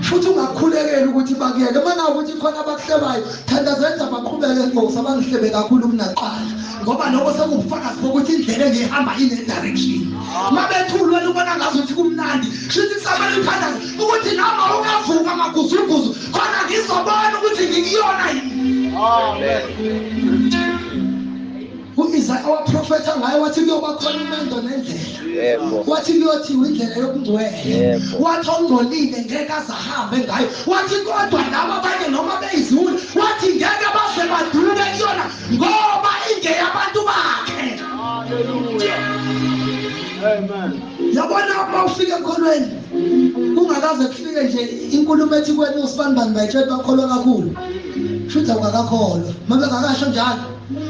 Speaker 1: futhi ungakhulekela ukuthi bakuyeke mangakuthi khona abakuhlebayo thandazenza baqhubeke ngokuthi abangihlebe kakhulu kunaqala ngoba lokho sekufakazi ukuthi indlela engihamba ine direction mabethulwe ubona ngazi ukuthi kumnandi shithi kusamele uthandaze ukuthi noma ungavuka maguzuguzu khona ngizobona ukuthi ngikuyona yini.
Speaker 3: Amen.
Speaker 1: Isaiah waprofetha ngaye wathi kuyoba khona imendo nendlela wathi kuyothiwa indlela yokungcwele wathi ongcolile ngeke azahambe ngayo wathi kodwa laba abanye noma beyizulu wathi ngeke base baduke kuyona ngoba ingeyabantu bakhe.
Speaker 3: Hallelujah. Amen.
Speaker 1: Yabona uma ufika enkholweni kungakaze kufike nje inkulumo ethi kwena usibanibani bayitshela bakholwa kakhulu futhi awukakakholwa mabengakasho njalo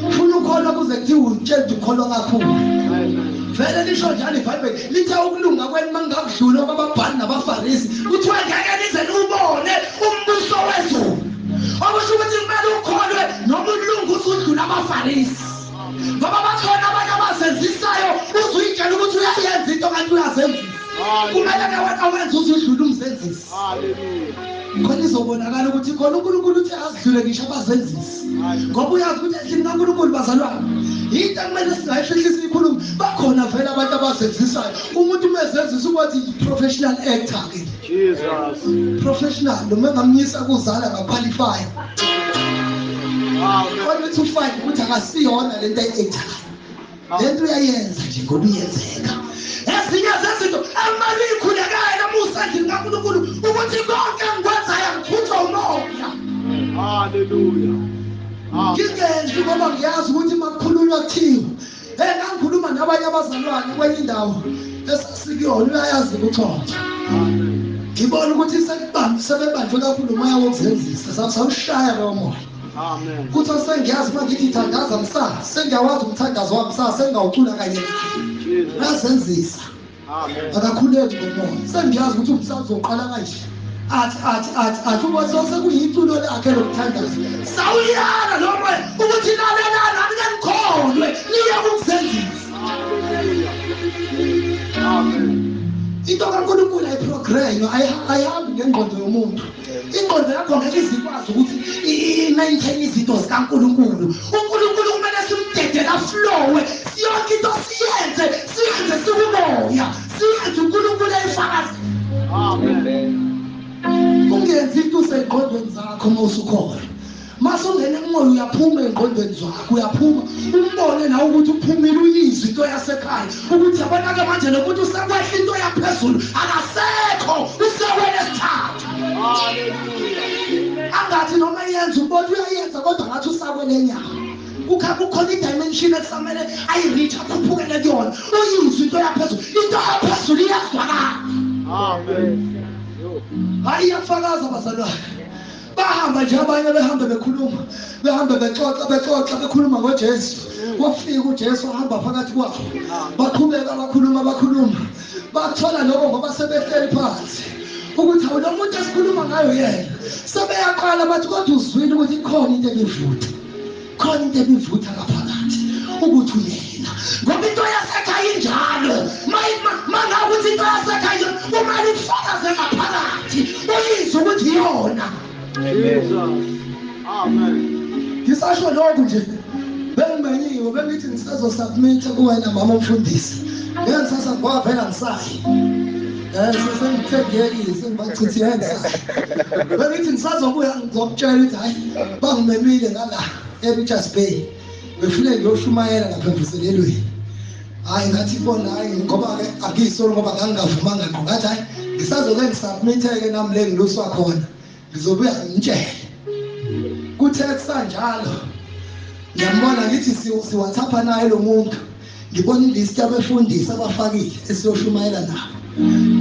Speaker 1: ufuna ukholwa kuze kuthiwe utshela ukholwa kakhulu. Vele lisho njalo iBhayibheli lithi ukulunga kwenu mangakudlula kwababhali nabafarisi kuthiwa ngeke nize ubone umbuso wezulu okusho ukuthi kumele ukholwe noma ulungu usudlula abafarisi ngoba bakhona abanye abazenzisayo uzuyitshela ukuthi uyayenza into kanti uyazenzisa kumele ke wena awenze uzudlula umzenzisi. Khona izobonakala ukuthi khona uNkulunkulu uthi asidlule ngisho abazenzisi ngoba uyazi ukuthi endlini kaNkulunkulu bazalwane into kumele singayifihlisa ikhuluma bakhona vele abantu abazenzisayo umuntu umezenzisa ukuthi professional actor ke
Speaker 3: Jesus.
Speaker 1: professional noma ngamnyisa kuzala ngaqualify kodwa uthi ufike ukuthi akasiyona lento ayi-actor lento uyayenza nje ngoba iyenzeka. Ezinye zezinto amali ikhulekayo namusa endlini kaNkulunkulu ukuthi konke engikwenzayo ngiphutha umoya.
Speaker 3: Hallelujah.
Speaker 1: Ngingenzi ngoba ngiyazi ukuthi makukhulunywa kuthiwa ngangikhuluma nabanye abazalwane kwenye indawo esasikuyona uyayazi ukuxoxa ngibona ukuthi sebebanjwe kakhulu umoya wokuzenzisa sawushaya lowo moya.
Speaker 3: Amen.
Speaker 1: Kuthi sengiyazi uma ngithi thandaza msasa sengiyawazi umthandazo wami msasa sengawucula kanye nazenzisa akakhuleki ngomoya sengiyazi ukuthi umsasa uzoqala kanje athi uba sekuyitulo lakhe lokuthandaza sawuyala lo moya ukuthi lalelana ngikholwe niye ukuzenzisa.
Speaker 3: Amen.
Speaker 1: Into kaNkulunkulu ayiprogram ayihambi ngengqondo yomuntu. Ingqondo yakho ngeke izikwazi ukuthi i-maintain izinto zikaNkulunkulu. uNkulunkulu kumele simdedela flowe yonke into siyenze sikumoya siyenze uNkulunkulu eyifakazi.
Speaker 3: Amen.
Speaker 1: Ungenzi into usengqondweni zakho uma usukholwa masungena emoya uyaphuma engqondweni zakho uyaphuma umbone nawe ukuthi uphumile uyizwe into yasekhaya ukuthi yabona ke manje nokuthi usekwehla into yaphezulu akasekho usewele esithathu.
Speaker 3: Hallelujah.
Speaker 1: Angathi noma yenza umbona uyayenza kodwa ngathi usakwele enyawo kukhona i-dimension ekusamele ayi-reach akhuphukele kuyona uyizwe into yaphezulu iyazwakala.
Speaker 3: Amen.
Speaker 1: Hayi iyafakaza abazalwane bahamba nje abanye behambe bekhuluma behambe bexoxa bekhuluma ngoJesu wafika uJesu ahamba phakathi kwabo baqhubeka bakhuluma bathola lokho ngoba sebehleli phansi ukuthi awulo muntu esikhuluma ngayo yena sebeyaqala bathi kodwa uzwile ukuthi khona into ebivutha ngaphakathi ukuthi uyena ngoba into yasekhaya injalo mangakuthi into yasekhaya kumele ifakaze ngaphakathi uyizwe ukuthi iyona.
Speaker 3: Jesus. Amen.
Speaker 1: Ngisasho lokho nje bengimenyiwe bengithi ngisazosubmit kuwena mama Mfundisi ngisasa ngoba phela ngisayi sengithengekile sengibachithile ngisayi bengithi ngisazobuya ngizokutshela ukuthi hayi bangimemile ngala eRichards Bay befike ngiyoshumayela ngaphemvuselelweni hayi ngathi bona hayi ngoba ke akuyisolo ngoba ngangavumanga ngqo ngathi hayi ngisazoke ngisubmit-ke nami le ngiluswa khona ngizobuya ngitshele kuthe kusanjalo ngiyambona ngithi siwathapha naye lo muntu ngibona ilist yabefundisi abafakile esiyoshumayela nabo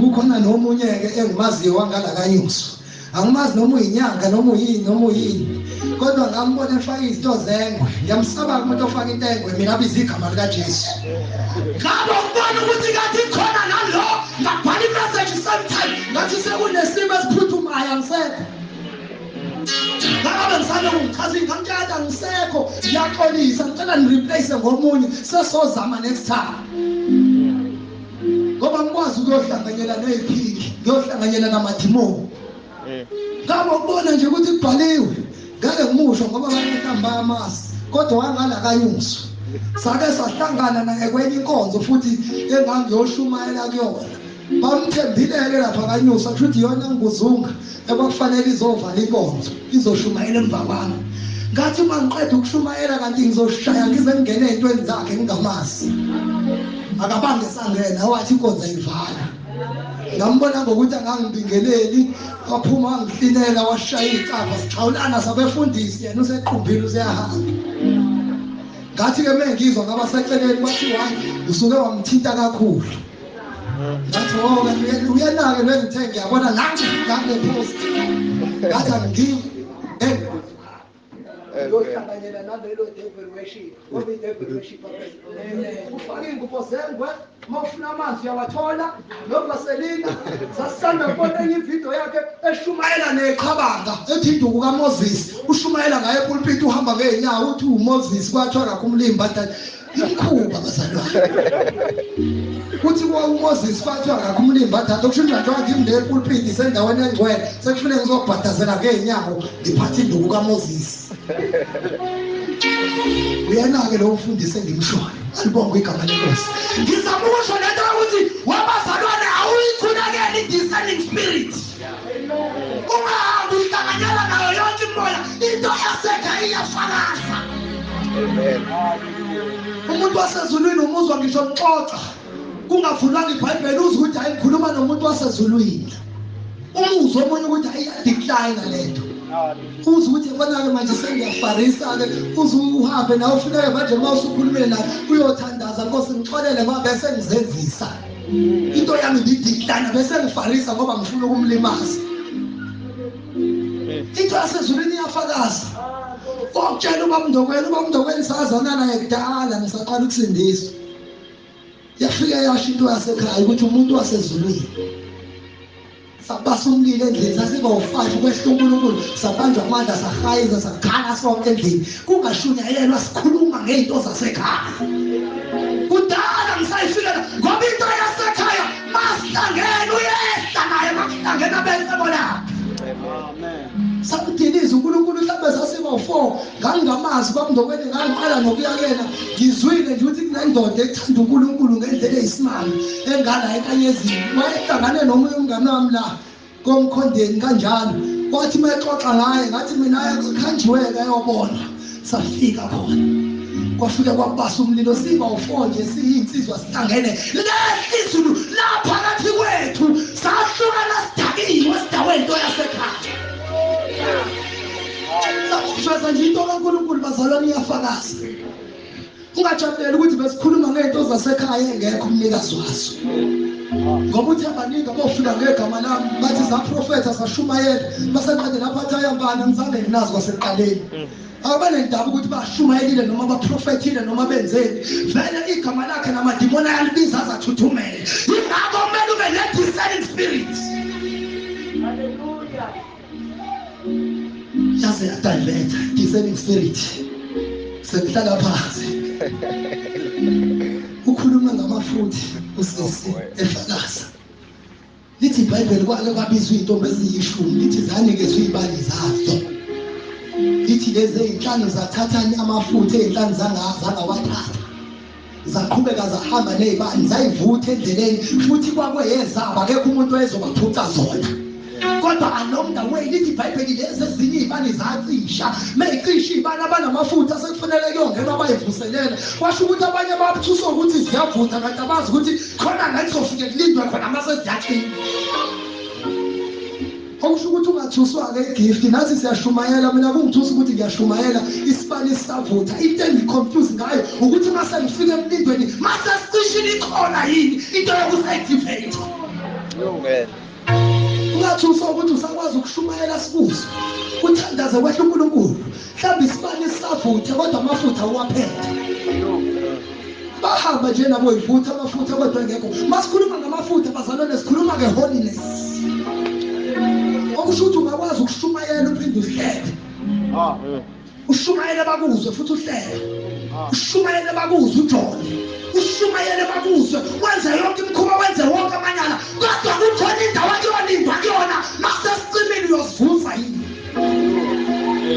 Speaker 1: kukhona nomunye-ke engimaziyo wangala kanyuso angimazi noma uyinyanga noma uyini kodwa ngambona efaka izinto zengwe ngiyamsaba umuntu ofaka into engwe mina abiza igama likaJesu ngabo ngibona ukuthi kathi khona nalo ngabhala imessage sometime ngathi sekunesimo esiphuthumayo angisekho ngabe ngisale ngichaza ngamtshela ngisekho ngiyaxolisa ngicela nireplace ngomunye sesozama next time ngoba ngikwazi ukuyohlanganyela neziphiki ngiyohlanganyela namadimoni Ngaba ukubona nje ukuthi kubhaliwe ngeke ngimusho ngoba banehamba amasi kodwa wangala kanyuso sake sahlangana naye kwenye inkonzo futhi engangiyoshumayela kuyona bamthembileke lapha kanyuso futhi yona ngibuzunga ebakufanele izovala inkonzo izoshumayela emva kwami ngathi uma ngiqeda ukushumayela kanti ngizoshaya ngize ngingene ezintweni zakhe ngingamazi akabange sangena wathi inkonzo ayivala ngambona ngokuthi angangibingeleli waphuma wangihlinela washaya icapha sixhawulana sabefundisi yena useqhumbile useyahamba ngathi ke mengizwa ngabaseceleni bathi wani usuke wamthinta kakhulu ngathi uyanake lengithe ngiyabona nanti post ngathi angiyi yohlanganyela nalelo devil worship ngoba devil worship ufake ingubo zengwe mawufuna amanzi uyawathola nobaselina sasanda ukubona enye ividiyo yakhe eshumayela neqhabanga ethi induku kaMoses ushumayela ngaye epulpit uhamba ngeenyawo uthi uMoses kwathiwa kakumlimba ikhuba bazalwane uthi uMoses kwathiwa kakumlimba thatha ukusho nje njengoba ngimle epulpit sendaweni engcwele sekufanele ngizobhadazela ngeenyawo ngiphathe induku kaMoses uyana-ke lo mfundisi engimshoyo alibonge igama lenkosi ngizamusho lento yokuthi wabazalwane awuyikhulekeli i-discerning spirit ungahambi uhlanganyela nayo yonke imimoya into yasekhaya iyafakaza umuntu wasezulwini umuzwa ngisho ngixoxa kungavulwanga ibhayibheli uzwe ukuthi hayi ngikhuluma nomuntu wasezulwini umuzwa omunye ukuthi hayi iyadecline lento uzwe ukuthi yabona-ke manje sengiyafarisa-ke uze uhambe nawe ufuneke manje uma usukhulumile naye uyothandaza nkosi ngixolele ngoba bese ngizenzisa into yami ngidecline bese ngifarisa ngoba ngifuna ukumlimaza into yasezulwini iyafakaza okutshela ubamndokweni sazana naye kudala ngisaqala ukusindiswa yafika yasho into yasekhaya ukuthi umuntu wasezulwini sabasa umlilo endlini sasiba u5 kwehla uNkulunkulu sabanjwa amandla sahayiza sakhala sonke endlini kungashunyayelwa sikhuluma ngeinto zasekhaya kudala ngisayifika ngoba into yasekhaya masihlangene uyehla naye makuhlangena bese bona amen sakudiliza uNkulunkulu mhlawumbe sasiba u4 ngangingamazi bamndokweni ngangiqala nokuyakena ngizwile nje ukuthi kunendoda ethanda uNkulunkulu ngendlela eyisimanga engala enkanyezini wayehlangane nomunye umngane wami la komkhondeni kanjalo wathi maxoxa ngaye ngathi mina yakhanjiweka yobona safika khona kwafika kwabasa umlilo siba u4 nje siyinsizwa sihlangene lesizulu lapha kathi kwethu sahlukana sidakiwe sidawe into yasekhaya sakusheza nje into kaNkulunkulu bazalwane iyafakaza ungajabulela ukuthi besikhuluma ngento zasekhaya engekho umnikazi wazo ngoba uthi abaningi abofika ngegama lami bathi zaprofetha sashumayela basenqede lapha athayambana ngizange nginazi kwaseqaleni abanendaba ukuthi bashumayelile noma baprofethile noma benzeni vele igama lakhe namadimoni ayalibiza azathuthumele ingakho kumele ube ne-discerning spirit haleluya yaze yadiveta discerning spirit sekuhlala phansi ukhuluma ngamafuthi usisi efakaza lithi iBhayibheli kwake kwabizwa intombi eziyishumi lithi zanikezwe izibali zazo lithi lezi ezinhlanu zathatha amafutha ezinhlanu zangawathatha zaqhubeka zahamba nezibani zayivutha endleleni futhi kwakweyezaba akekho umuntu oyezobaphutha zona kodwa along the way lithi iBhayibheli lezi ezinye izibani zacisha meyicisha izibani abanamafutha sekufanele kuyongena bayivuselela kwasho ukuthi abanye babuthuswa ukuthi ziyavutha kanti abazi ukuthi khona ngathi sofike kulindwe khona mase ziyaqina okusho ukuthi ungathuswa-ke igift nathi siyashumayela mina kungithusa ukuthi ngiyashumayela isibani sisavutha into engiconfuse ngayo ukuthi mase ngifike emlindweni mase sicishile ikhona yini into yokusa-activate ungathuswa ukuthi usakwazi ukushumayela sibuzo uthandaze kwehla uNkulunkulu mhlawumbe isibani sisavutha kodwa amafutha awaphethe bahamba nje nabo yivutha amafutha kodwa engekho masikhuluma ngamafutha bazalwane sikhuluma nge-holiness okusho ukuthi ungakwazi ukushumayela uphinde uhlele ushumayele bakuzwe futhi uhlele ushumayele bakuzwe ujole ushumayele babuzwe wenze yonke imikhuba wenze wonke amanyala kodwa kukhona indawo akuyolindwa kuyona masesicimini uyosivuza yini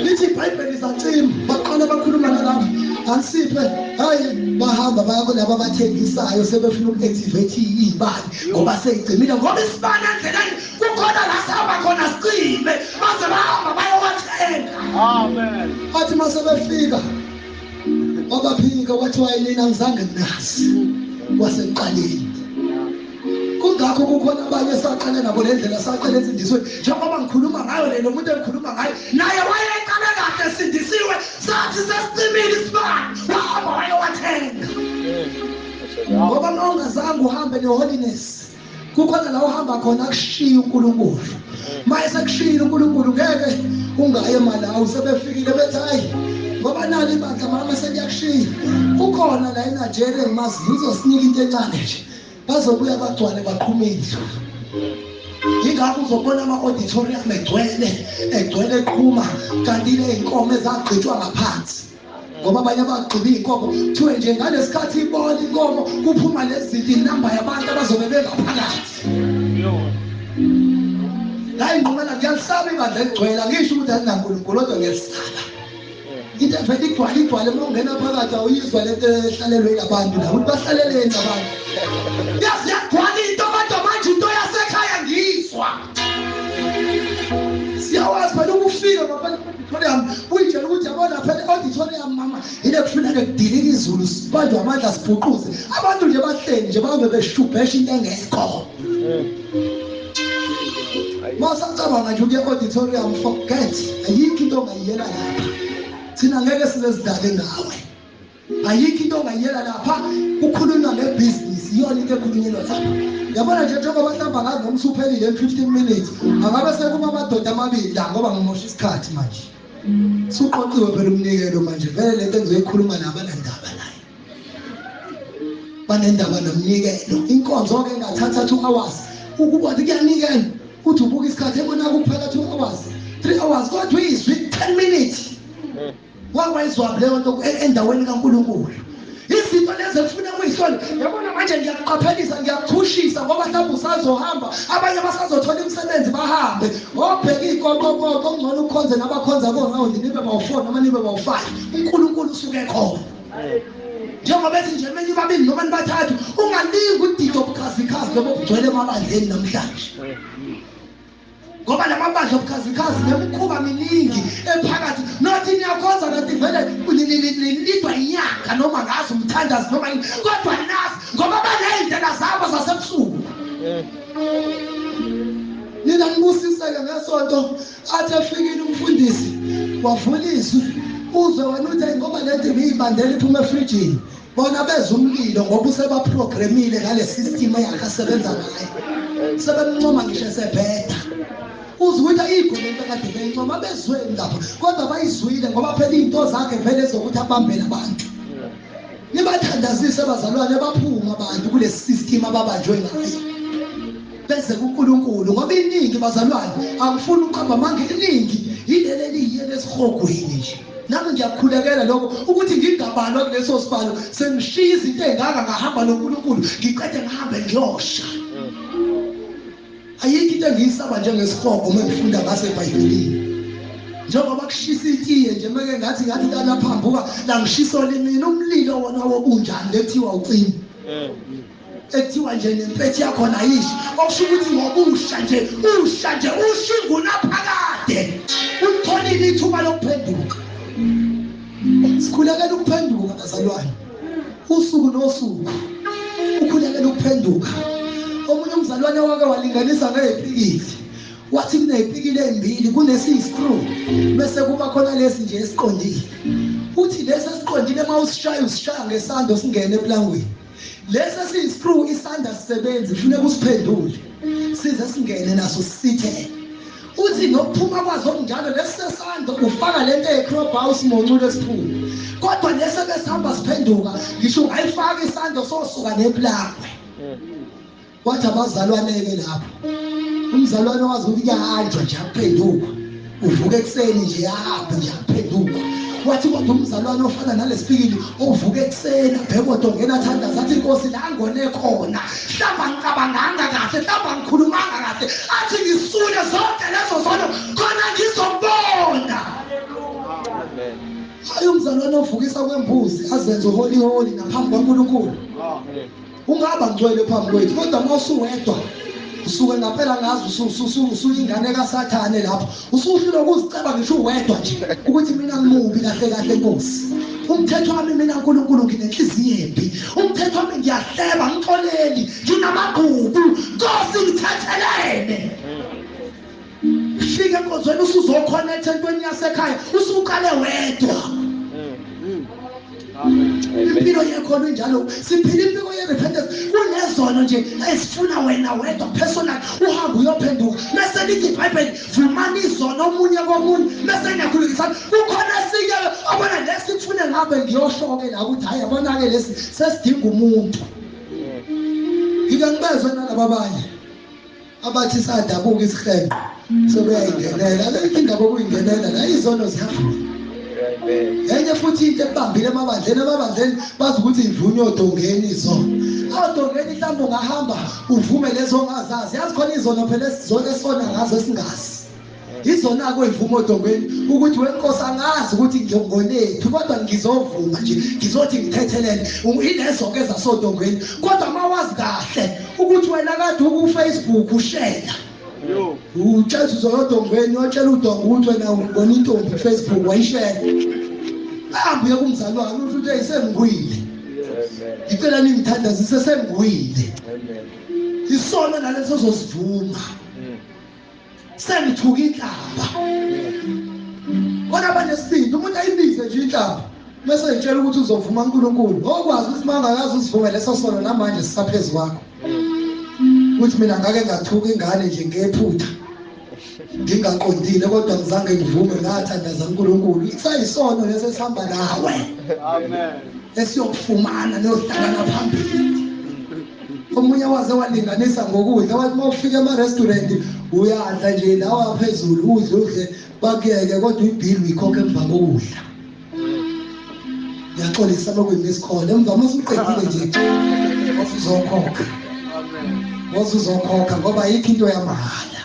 Speaker 1: lithi iBhayibheli zacima baqala bakhuluma nalabo ansiphe hayi bahamba bayako laba abathengisayo sebefuna uku-activate iy'bani ngoba seyigcimile ngoba isibani endleleni kukhona la sihamba khona sicime baze bahamba bayowathenga.
Speaker 3: Amen.
Speaker 1: Athi mase befika wabaphika wathi wayelina ngizange nginazi wasekuqaleni. Kungakho kukhona abanye esaqale nabo le ndlela saqale esindiswe njengoba ngikhuluma ngayo lelo muntu engikhuluma ngayo naye wayeqale kade esindisiwe sathi sesicimile isibani wahamba wayowathenga. Ngoba uma ungazange uhambe ne-holiness kukhona la uhamba khona akushiya uNkulunkulu. Uma esekushiyile uNkulunkulu ngeke ungaye Malawi sebefikile bethi hayi ngoba nali ibandla mama seliyakushiya kukhona la eNigeria engimaziyo uzosinika into encane nje bazobuya bagcwale baqhumile. Yingakho uzobona ama-auditorium egcwele eqhuma kanti ley'nkomo ezagqitshwa ngaphansi ngoba abanye bagqiba iy'nkomo kuthiwe nje ngalesikhathi ibona inkomo kuphuma lezi zinto inamba yabantu abazobe bengaphakathi. La ingqumela ngiyalisaba ibandla eligcwele angisho ukuthi alinaNkulunkulu kodwa ngiyalisaba. Into evele igcwale uma ungena phakathi awuyizwa lento ehlalelwe yilabantu la ukuthi bahlaleleni abantu. Yazi yagcwala into kodwa manje into yasekhaya ngiyizwa. Siyawazi phela ukufika ngaphandle auditorium uyitshela ukuthi yabona phela auditorium mama yile kufuneka kudilika izulu sibanjwe amandla sibhuquze abantu nje bahleli nje bahambe beshubhesha into engekho. Masacabanga nje ukuya auditorium forget ayikho into ongayiyela lapha. Thina ngeke sizezidale ngawe. Ayikho into ongayiyela lapha kukhulunywa ngebusiness iyona into ekhulunyelwa lapha. Yabona nje njengoba hlamba ngazi noma usuphelile in 15 minutes angabe sekuba amadoda amabili la ngoba ngimosha isikhathi manje. Suqoqiwe phela umnikelo manje vele lento engizoyikhuluma nabanandaba naye. Banendaba nomnikelo. Inkonzo ke engathatha 2 hours ukuba kuyanikela uthi ubuka isikhathi ebona kuphela 2 hours 3 hours kodwa izwi 10 minutes. Wawayizwa leyo nto endaweni kaNkulunkulu. Izinto lezi ekufuna ukuyihlola yabona manje ngiyaqaphelisa ngiyakhushisa ngoba mhlawumbe usazohamba abanye basazothola imisebenzi bahambe obheka iqoqoqoqo ongcono ukhonze nabakhonza kona nibe bawu4 noma nibe bawu5 uNkulunkulu usuke khona. Njengoba ethi nje menye babili noma nibathathu ungalingi udido obukhazikhazi lobo bugcwele emabandleni namhlanje. Ngoba lamabandla obukhazikhazi nemikhuba miningi ephakathi nothi niyakhonza kanti vele nilidwa inyanga noma ngazi umthandazi noma kodwa nazi ngoba baney'ndlela zabo zasebusuku. Nina ngibusiseke ngesonto athi efikile umfundisi wavula izwi uzwe wena uthi ngoba lento ngiyibandela iphuma efrijini bona beza umlilo ngoba usebaprogramile ngale system yakhe asebenza ngayo sebemncoma ngisho esebheda. Uzwe ukuthi ayikho lento kade beyincoma bezweni lapha kodwa bayizwile ngoba phela into zakhe vele ezokuthi abambele abantu. Nibathandazise abazalwane baphuma abantu kule system ababanjwe ngayo bese kuNkulunkulu ngoba iningi bazalwane angifuni uqamba manje iningi yileli eliyiyele esihogweni nje. Nami ngiyakhulekela lokho ukuthi ngingabalwa kuleso sibalo sengishiya izinto engaka ngahamba noNkulunkulu ngiqede ngahambe ngiyosha. Ayikho into engiyisaba njengesihogo uma ngifunda ngase eBhayibhelini. Njengoba kushisa itiye nje meke ngathi laphambuka la ngishisa limini umlilo wona wobunjani lekuthiwa ucima. Ekuthiwa nje nempethu yakho ayisho okusho ukuthi ngobusha nje ushinga unaphakade utholile ithuba lokuphenduka. Sikhulekela ukuphenduka bazalwane usuku nosuku ukhulekela ukuphenduka. Omunye umzalwane wake walinganisa ngezipikili wathi kunezipikili ezimbili kunesiscrew bese kuba khona lesi nje esiqondile. Uthi lesi esiqondile uma usishaya ngesando singene eplangweni lesi siscrew isanda sisebenzi kufuneka usiphendule size singene naso sisithe. Uthi nokuphuma kwazo njalo lesesando ufaka lento eCrowbar usimonculo esiphuma kodwa lesi besihamba siphenduka ngisho ungayifaka isando sosuka neplangwe. Wathi abazalwane-ke lapho umzalwane wazi ukuthi kuyahanjwa nje akuphenduka uvuka ekuseni nje yahamba nje akuphenduka wathi kodwa umzalwane ofana nalesipikili ovuka ekuseni abheke odongeni athandaza athi Nkosi la ngone khona hlamba ngicabanganga kahle hlamba ngikhulumanga kahle athi ngisule zonke lezo zono khona ngizobona. Hayi umzalwane ovukisa kwembuzi azenze holy ngaphambi kwaNkulunkulu. Ungaba ngcwele phambi kwethu kodwa mawusuwedwa usuke ngaphela ngazi usuyingane kaSathane lapho usuhlula ukuziceba ngisho uwedwa nje ukuthi mina ngimubi kahle Nkosi. Umthetho wami mina uNkulunkulu nginenhliziyo embi. Umthetho wami ngiyahleba ngitholeni nginamagubu Nkosi ngithethelene. Fika enkonzweni usuzoconnect entweni yasekhaya usuqale wedwa. Impilo yakho njalo siphila impilo yerepentance kunezono nje esifuna wena wedwa personal uhamba uyophenduka bese lithi iBhayibheli vumana izono omunye komunye bese ngiyakhulekisana kukhona sike abona lesi kufune ngabe ngiyoshoke la ukuthi hayi yabona ke lesi sesidinga umuntu. Ngike ngibezwe nalabo abanye abathi sadabuka isihenqo sebeyayingenela lethi indaba okuyingenela la izono ziyavuka. Enye futhi into ebambile emabandleni bazi ukuthi ivunywa odongeni izona. Odongeni mhlawumbe ungahamba uvume lezo ongazazi. Yazi khona izono phela esizona esona ngazo esingazi. Izona kwevuma odongeni ukuthi wenkosi angazi ukuthi ngiyongonephi kodwa ngizovuma nje ngizothi ngithethelele. Ilezo ke zasodongeni kodwa mawazi kahle ukuthi wena kade uku-Facebook ushela. Utshela uzodongweni uyotshela udongo ukuthi wena ubona intombi Facebook wayishela. Ahambe kumzalwane uthi ayisengwile. Ngicela ningithandazise sengwile. Isono naleso zosivuma. Sengithuka inhlamba. Kodwa banesibindi umuntu ayibize nje inhlamba. Bese ngitshela ukuthi uzovuma uNkulunkulu. Okwazi ukuthi mangakazi usivume leso sono namanje sisaphezulu kwakho. Ukuthi mina ngake ngathuka ingane nje ngephutha. Ngingaqondile kodwa ngizange ngivume ngathandaza uNkulunkulu. Isayisono leso esihamba nawe. Amen. Esiyokufumana neyohlangana phambili. Omunye waze walinganisa ngokudla wathi mawufika ema-restaurant uyadla nje lawa phezulu udle bakuyeke kodwa ibill uyikhokhe emva kokudla. Ngiyaxolisa bakuyimisikhole emva masuqedile nje uzokhokha. Uzokhokha ngoba ayikho into yamahhala.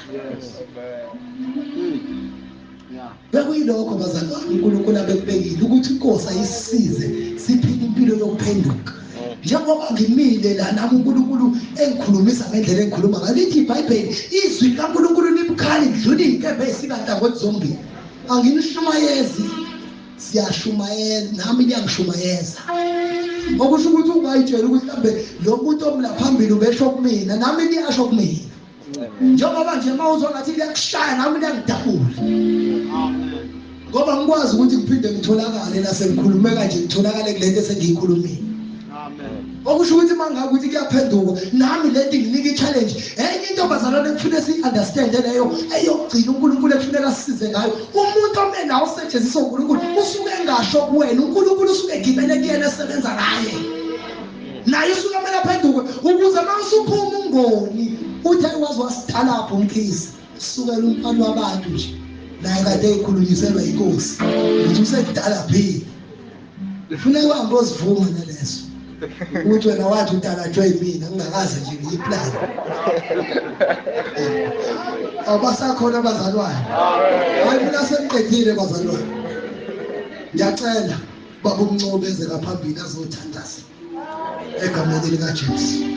Speaker 1: Bekuyilokho bazalwane uNkulunkulu abekubekile ukuthi inkosi ayisize siphile impilo yokuphenduka. Njengoba ngimile la nami uNkulunkulu engikhulumisa ngendlela engikhuluma ngayo lithi iBhayibheli izwi kaNkulunkulu libukhali lidlula izinkembe ezikantangothi zombili. Anginishumayezi siyashumayeza nami ngiyangishumayeza. Okusho ukuthi ungayitshela ukuthi mhlambe lo muntu omla phambili ubesho kumina nami ngiyasho kumina. Njengoba nje mawuzwa ngathi liyakushaya nami liyangidabula. Ngoba ngikwazi ukuthi ngiphinde ngitholakale la sengikhulume kanje ngitholakale kulento esengiyikhulumile. Okusho ukuthi mangabe ukuthi kuyaphenduka nami lento nginika i-challenge enye into bazalwane ekufuneka si-understand leyo eyokugcina uNkulunkulu ekufuneka sisize ngayo umuntu omena usetshenziswa uNkulunkulu usuke engasho kuwena uNkulunkulu usuke egibele kuyena esebenza ngaye naye usuke amele aphenduke ukuze mawusuphuma ungoni uthi ayiwazi wasidalapho Mkhize usukela umfana wabantu nje naye kade ekhulunyiselwa inkosi ukuthi usekudala phi kufuneka uhambe ozivuma naleso ukuthi wena wathi udalatshwe yimina ngingakaze nje ngiyiplan. Abasakhona abazalwane. Hayi mina sengiqedile bazalwane. Ngiyacela baba uMncobezeka phambili azothandaza egameni likaJesu.